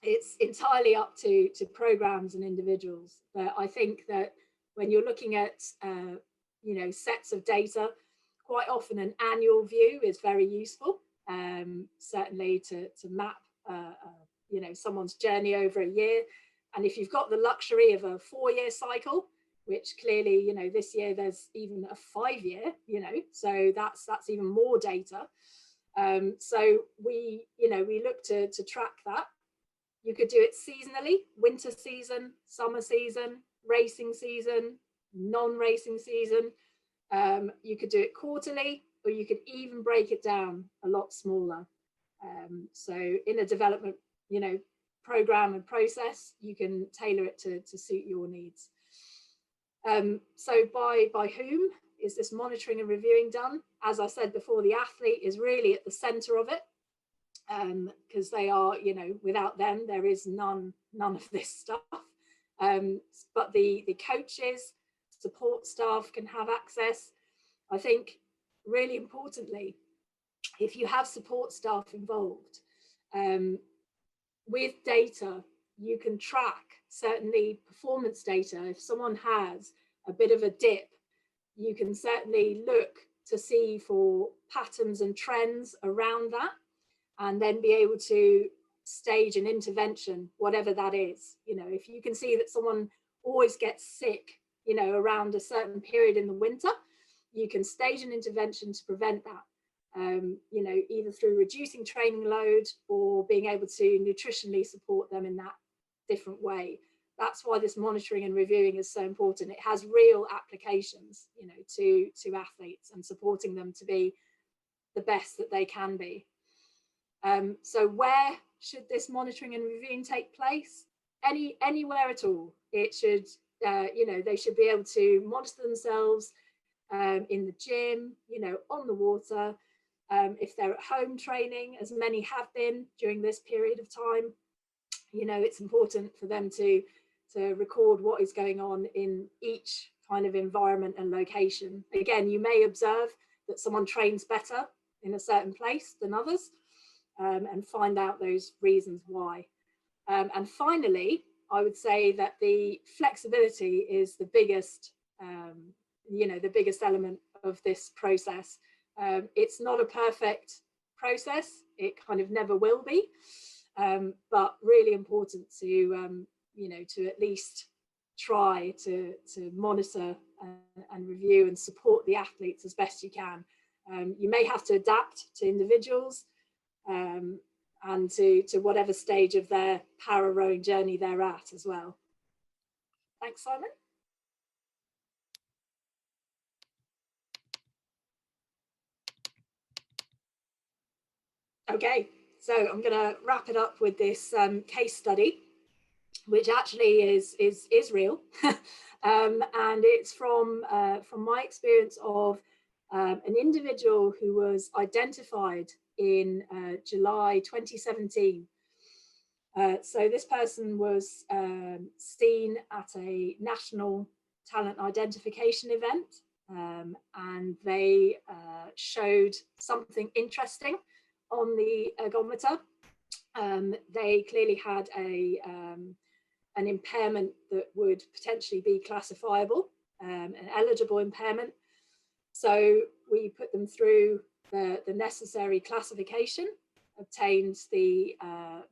it's entirely up to programs and individuals. But I think that when you're looking at, you know, sets of data, quite often an annual view is very useful, certainly to map, you know, someone's journey over a year. And if you've got the luxury of a 4-year cycle, which clearly, you know, this year there's even a 5-year, you know, so that's even more data. So we, you know, we look to track that. You could do it seasonally, winter season, summer season, racing season, non-racing season. You could do it quarterly, or you could even break it down a lot smaller. So in a development, you know, program and process, you can tailor it to suit your needs. So by whom is this monitoring and reviewing done? As I said before, the athlete is really at the center of it, because they are, you know, without them, there is none of this stuff. But the coaches, support staff can have access. I think really importantly, if you have support staff involved, with data, you can track certainly performance data. If someone has a bit of a dip, you can certainly look to see for patterns and trends around that. and then be able to stage an intervention, whatever that is. You know, if you can see that someone always gets sick, you know, around a certain period in the winter, you can stage an intervention to prevent that. You know, either through reducing training load or being able to nutritionally support them in that different way. That's why this monitoring and reviewing is so important. It has real applications, you know, to athletes and supporting them to be the best that they can be. So where should this monitoring and reviewing take place? Anywhere at all. It should, you know, they should be able to monitor themselves in the gym, you know, on the water. If they're at home training, as many have been during this period of time, you know, it's important for them to record what is going on in each kind of environment and location. Again, you may observe that someone trains better in a certain place than others, and find out those reasons why. And finally, I would say that the flexibility is the biggest, you know, the biggest element of this process. It's not a perfect process. It kind of never will be, but really important to, you know, to at least try to monitor and review and support the athletes as best you can. You may have to adapt to individuals and to whatever stage of their para rowing journey they're at as well. Thanks, Simon. Okay, so I'm going to wrap it up with this case study, which actually is real, and it's from my experience of an individual who was identified in July 2017. So this person was seen at a national talent identification event, and they showed something interesting on the ergometer. They clearly had an impairment that would potentially be classifiable, an eligible impairment. So we put them through the necessary classification, obtained the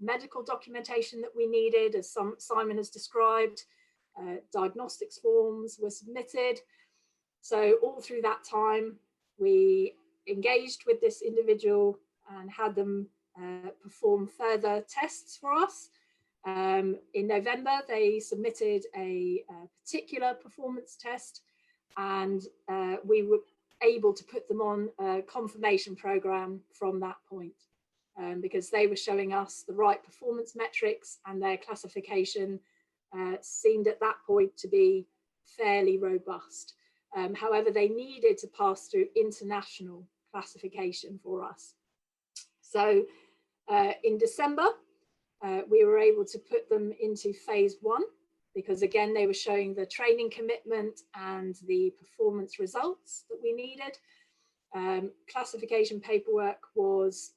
medical documentation that we needed, as Simon has described. Diagnostics forms were submitted. So all through that time, we engaged with this individual and had them perform further tests for us. In November, they submitted a particular performance test, and we were able to put them on a confirmation program from that point, because they were showing us the right performance metrics, and their classification seemed at that point to be fairly robust. However, they needed to pass through international classification for us. So in December, we were able to put them into phase 1, because again, they were showing the training commitment and the performance results that we needed. Classification paperwork was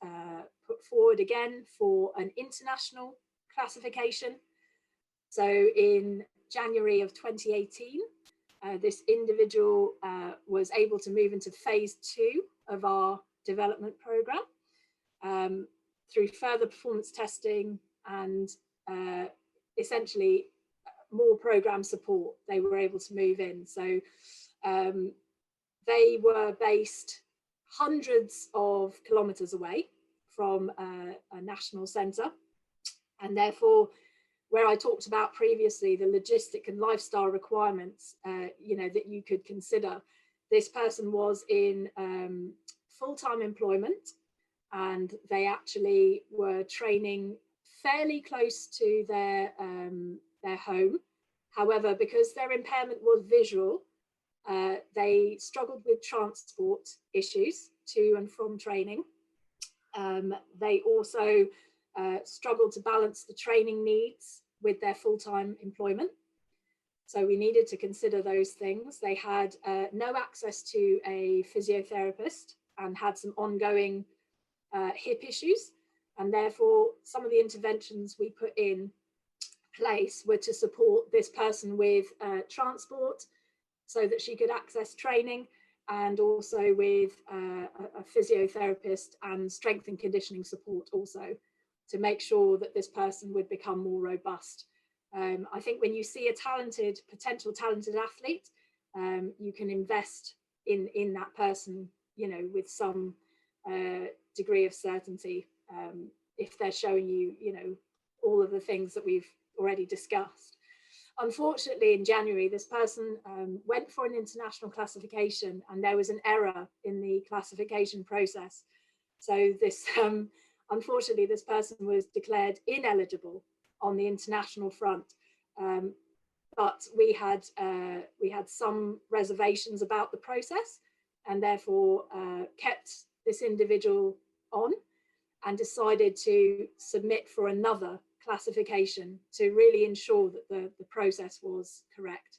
put forward again for an international classification. So in January of 2018, this individual was able to move into phase 2 of our development program. Through further performance testing and essentially more program support, they were able to move in. So they were based hundreds of kilometers away from a national centre, and therefore, where I talked about previously the logistic and lifestyle requirements, you know, that you could consider, this person was in full-time employment, and they actually were training fairly close to their home. However, because their impairment was visual, they struggled with transport issues to and from training. They also struggled to balance the training needs with their full-time employment. So we needed to consider those things. They had no access to a physiotherapist and had some ongoing hip issues, and therefore some of the interventions we put in place were to support this person with transport so that she could access training, and also with a physiotherapist and strength and conditioning support also, to make sure that this person would become more robust. I think when you see a potential talented athlete, you can invest in that person, you know, with some degree of certainty, if they're showing you, you know, all of the things that we've already discussed. Unfortunately, in January, this person went for an international classification, and there was an error in the classification process. So this, unfortunately, this person was declared ineligible on the international front. But we had some reservations about the process, and therefore kept this individual on and decided to submit for another classification to really ensure that the process was correct.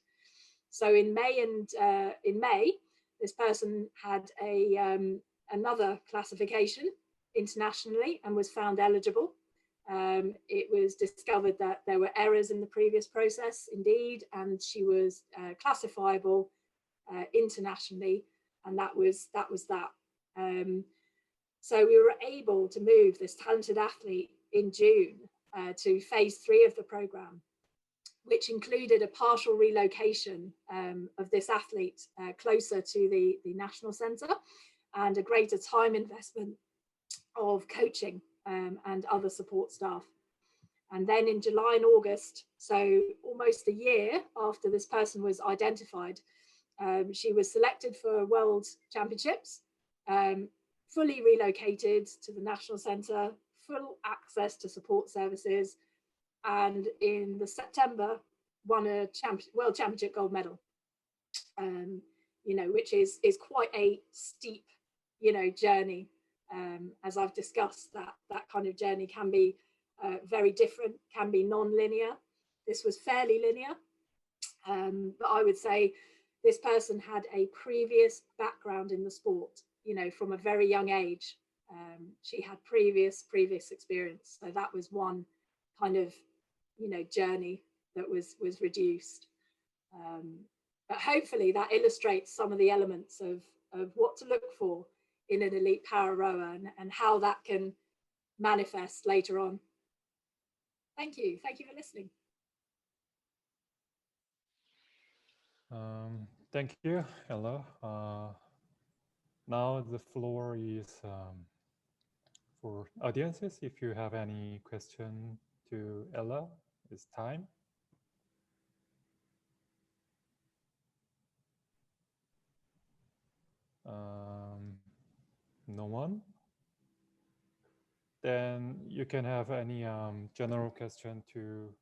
So in May, this person had another classification internationally and was found eligible. It was discovered that there were errors in the previous process indeed, and she was classifiable internationally, and that was that. So we were able to move this talented athlete in June to phase 3 of the program, which included a partial relocation of this athlete closer to the National Centre, and a greater time investment of coaching and other support staff. And then in July and August, so almost a year after this person was identified, she was selected for World Championships, fully relocated to the National Centre, full access to support services, and in the September won a World Championship gold medal. You know, which is quite a steep, you know, journey. As I've discussed, that kind of journey can be very different, can be non-linear. This was fairly linear, but I would say this person had a previous background in the sport, you know, from a very young age. She had previous experience, so that was one kind of, you know, journey that was reduced. But hopefully that illustrates some of the elements of what to look for in an elite para rower, and how that can manifest later on. Thank you for listening. Thank you, Ella. Now the floor is for audiences. If you have any question to Ella, it's time. No one? Then you can have any general question to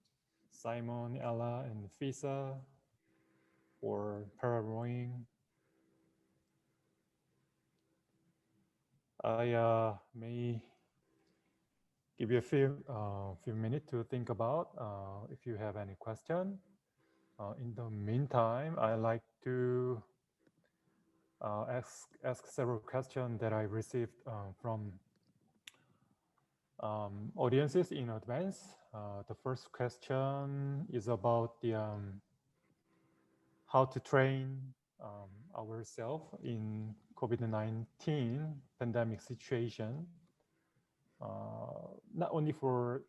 Simon, Ella, and FISA, or para rowing. I may give you a few minutes to think about if you have any question. In the meantime, I like to ask several questions that I received from audiences in advance. The first question is about the how to train ourselves in COVID-19 pandemic situation, not only for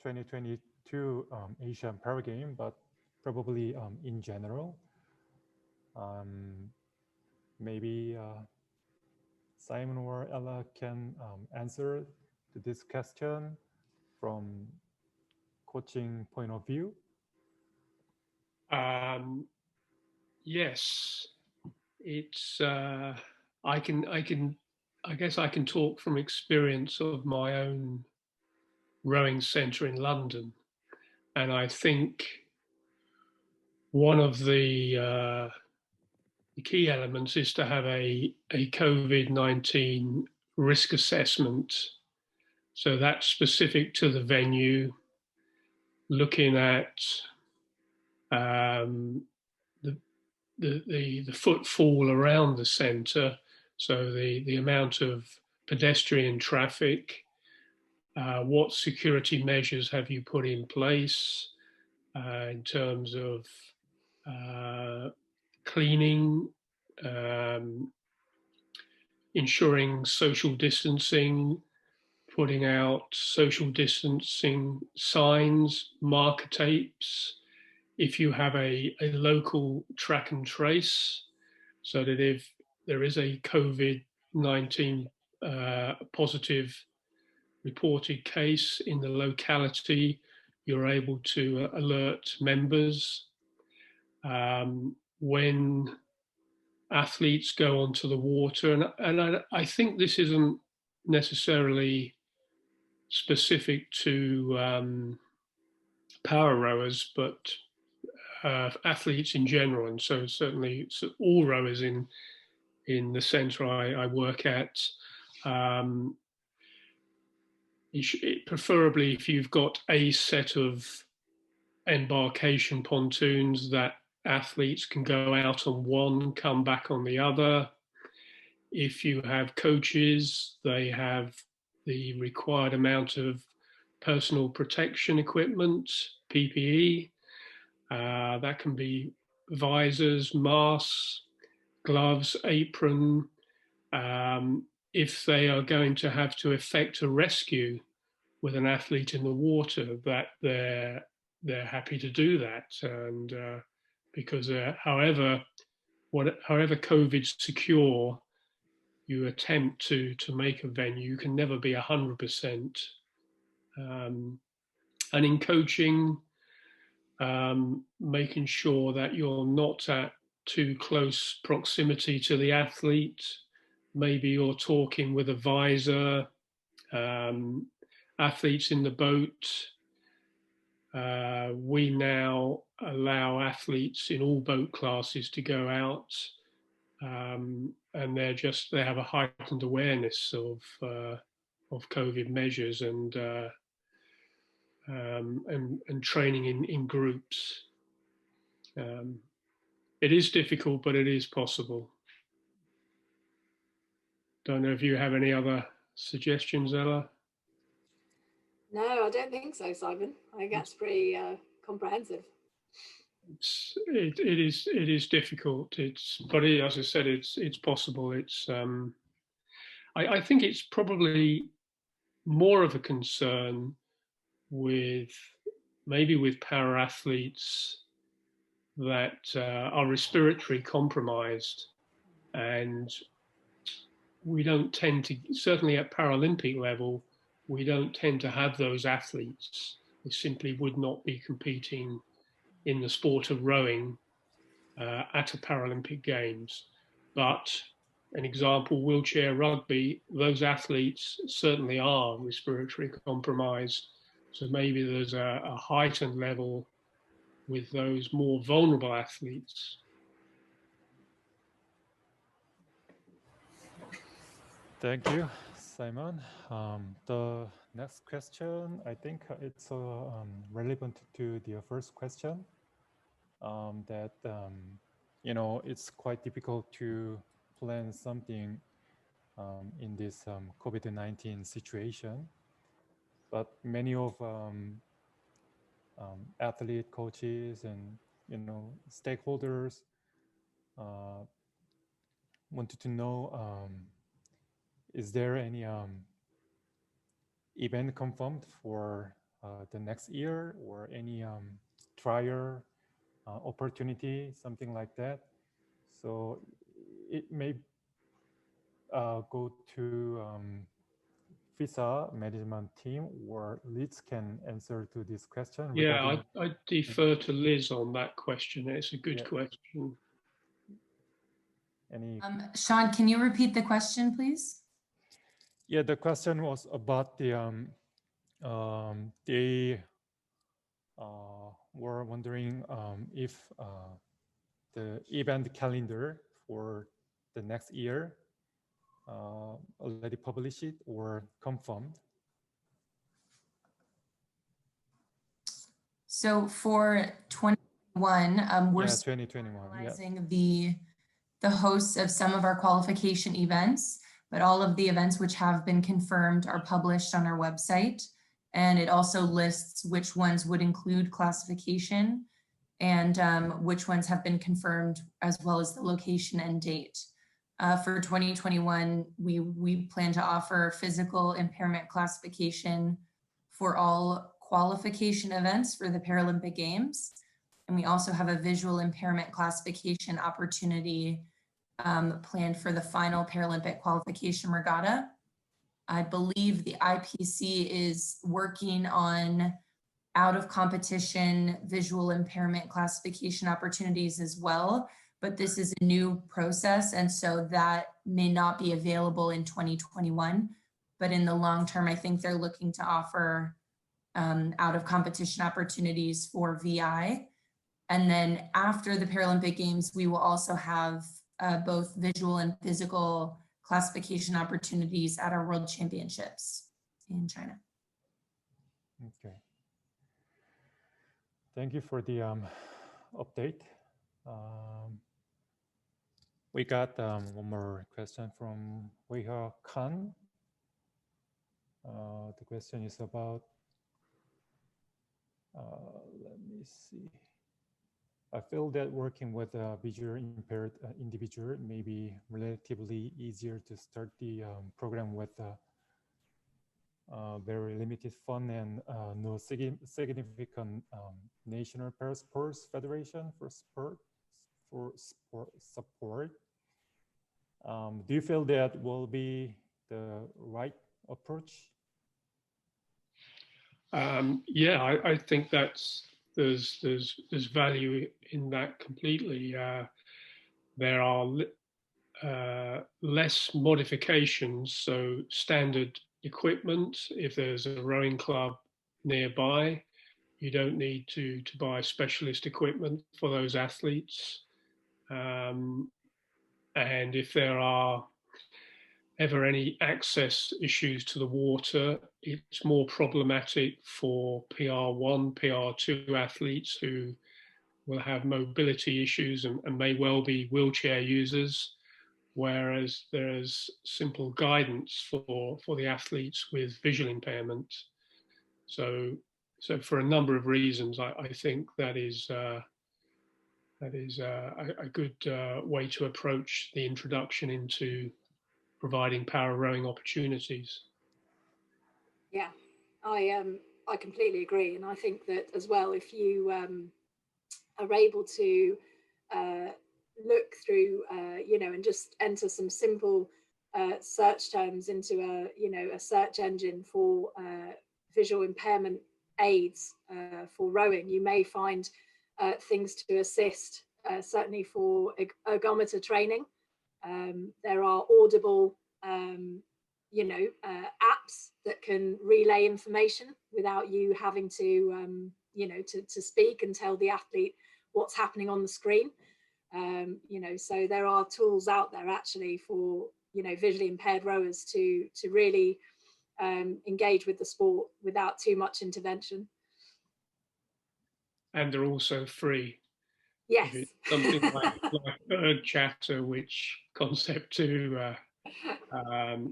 2022 Asian Para Games, but probably in general. Maybe Simon or Ella can answer to this question from coaching point of view. Yes, it's I guess I can talk from experience of my own rowing centre in London, and I think one of the key elements is to have a COVID-19 risk assessment. So that's specific to the venue, looking at the footfall around the centre, so the amount of pedestrian traffic, what security measures have you put in place in terms of cleaning ensuring social distancing, putting out social distancing signs, marker tapes. If you have a local track and trace, so that if there is a COVID-19 positive reported case in the locality, you're able to alert members. When athletes go onto the water, and I think this isn't necessarily specific to power rowers, but athletes in general, and so certainly all rowers in the centre I work at. Preferably, if you've got a set of embarkation pontoons that athletes can go out on one, come back on the other. If you have coaches, they have the required amount of personal protection equipment, PPE. That can be visors, masks, gloves, apron. If they are going to have to effect a rescue with an athlete in the water, that they're happy to do that. And because however COVID secure you attempt to make a venue, you can never be 100%. And in coaching, making sure that you're not at too close proximity to the athlete. Maybe you're talking with a visor, athletes in the boat. We now allow athletes in all boat classes to go out, and they have a heightened awareness of COVID measures and training in groups. It is difficult, but it is possible. Don't know if you have any other suggestions, Ella? No, I don't think so, Simon. I think that's pretty comprehensive. It is difficult. But as I said, it's possible. I think it's probably more of a concern with para athletes that are respiratory compromised, and we don't tend to, certainly at Paralympic level, we don't tend to have those athletes. They simply would not be competing in the sport of rowing at a Paralympic Games. But an example, wheelchair rugby, those athletes certainly are respiratory compromised. So maybe there's a heightened level with those more vulnerable athletes. Thank you, Simon. The next question, I think it's relevant to the first question, that, it's quite difficult to plan something in this COVID-19 situation. But many of athlete coaches and, stakeholders wanted to know, is there any event confirmed for the next year, or any trial opportunity, something like that? So it may go to FISA management team, or Liz can answer to this question. Yeah, I defer to Liz on that question. It's a good question. Sean, can you repeat the question, please? Yeah, the question was about the they were wondering if the event calendar for the next year already published or confirmed. So for 2021, we're 2021, finalizing the hosts of some of our qualification events, but all of the events which have been confirmed are published on our website. And it also lists which ones would include classification and which ones have been confirmed, as well as the location and date. For 2021, we plan to offer physical impairment classification for all qualification events for the Paralympic Games. And we also have a visual impairment classification opportunity planned for the final Paralympic qualification regatta. I believe the IPC is working on out of competition visual impairment classification opportunities as well, but this is a new process, and so that may not be available in 2021. But in the long term, I think they're looking to offer out of competition opportunities for VI. And then after the Paralympic Games, we will also have both visual and physical classification opportunities at our World Championships in China. Okay. Thank you for the update. We got one more question from Weiha Khan. The question is about, let me see. I feel that working with a visually impaired individual may be relatively easier to start the program with very limited fund and no significant national parasports federation for sport support. Do you feel that will be the right approach? Yeah, I think there's value in that completely. There are less modifications, so standard equipment. If there's a rowing club nearby, you don't need to buy specialist equipment for those athletes. And if there are ever any access issues to the water, it's more problematic for PR1, PR2 athletes who will have mobility issues and may well be wheelchair users, whereas there's simple guidance for the athletes with visual impairment. So for a number of reasons, I think that is a good way to approach the introduction into providing para rowing opportunities. Yeah, I completely agree, and I think that as well, if you are able to look through, and just enter some simple search terms into a search engine for visual impairment aids for rowing, you may find things to assist, certainly for ergometer training. There are audible, apps that can relay information without you having to, to speak and tell the athlete what's happening on the screen. So there are tools out there actually for, visually impaired rowers to really engage with the sport without too much intervention. And they're also free. Yes. Something like Untitled Chapter, which Concept 2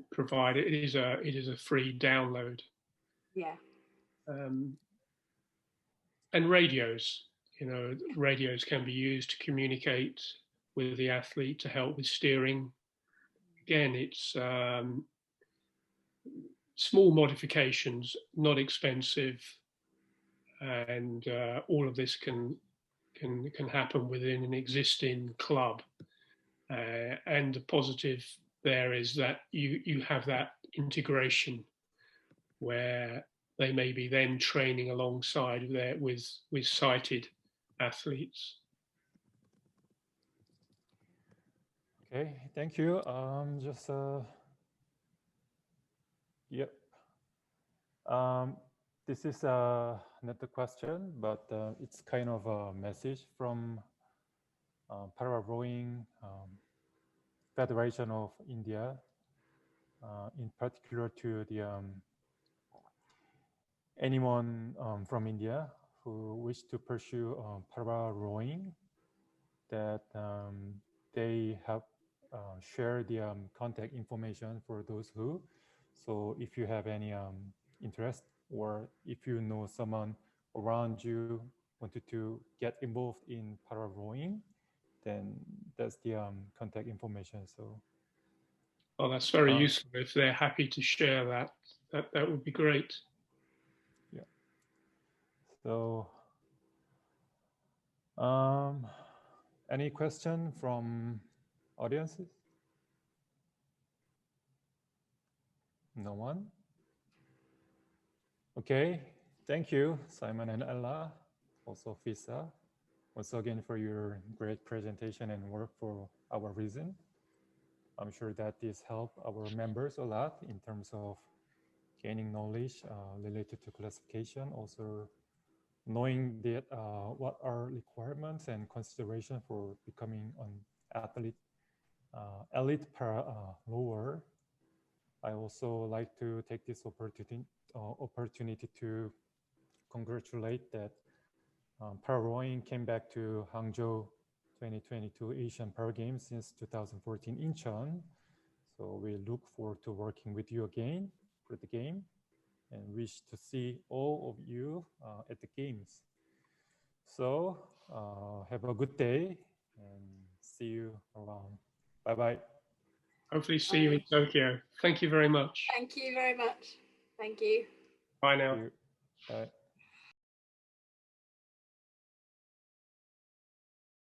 provide, it is a free download. Yeah. And radios, radios can be used to communicate with the athlete to help with steering. Again, it's small modifications, not expensive, and all of this can happen within an existing club. And the positive there is that you have that integration where they may be then training alongside there with sighted athletes. Okay, thank you. Yep. This is not a question, but it's kind of a message from Para Rowing Federation of India, in particular to the anyone from India who wish to pursue para rowing, that they have share the contact information for those who. So if you have any interest, or if you know someone around you wanted to get involved in para rowing, then that's the contact information. So, oh, that's very useful. If they're happy to share that, that would be great. Yeah. So, any question from audiences? No one? Okay, thank you, Simon and Ella, also FISA, once again for your great presentation and work for our reason. I'm sure that this helped our members a lot in terms of gaining knowledge related to classification, also knowing that what are requirements and consideration for becoming an athlete, elite para rower. I also like to take this opportunity to congratulate that para rowing came back to Hangzhou 2022 Asian Para Games since 2014 Incheon. So we look forward to working with you again for the game and wish to see all of you at the games. So have a good day and see you around. Bye-bye. Hopefully see you in Tokyo. Thank you very much. Thank you very much. Thank you. Bye now. Bye.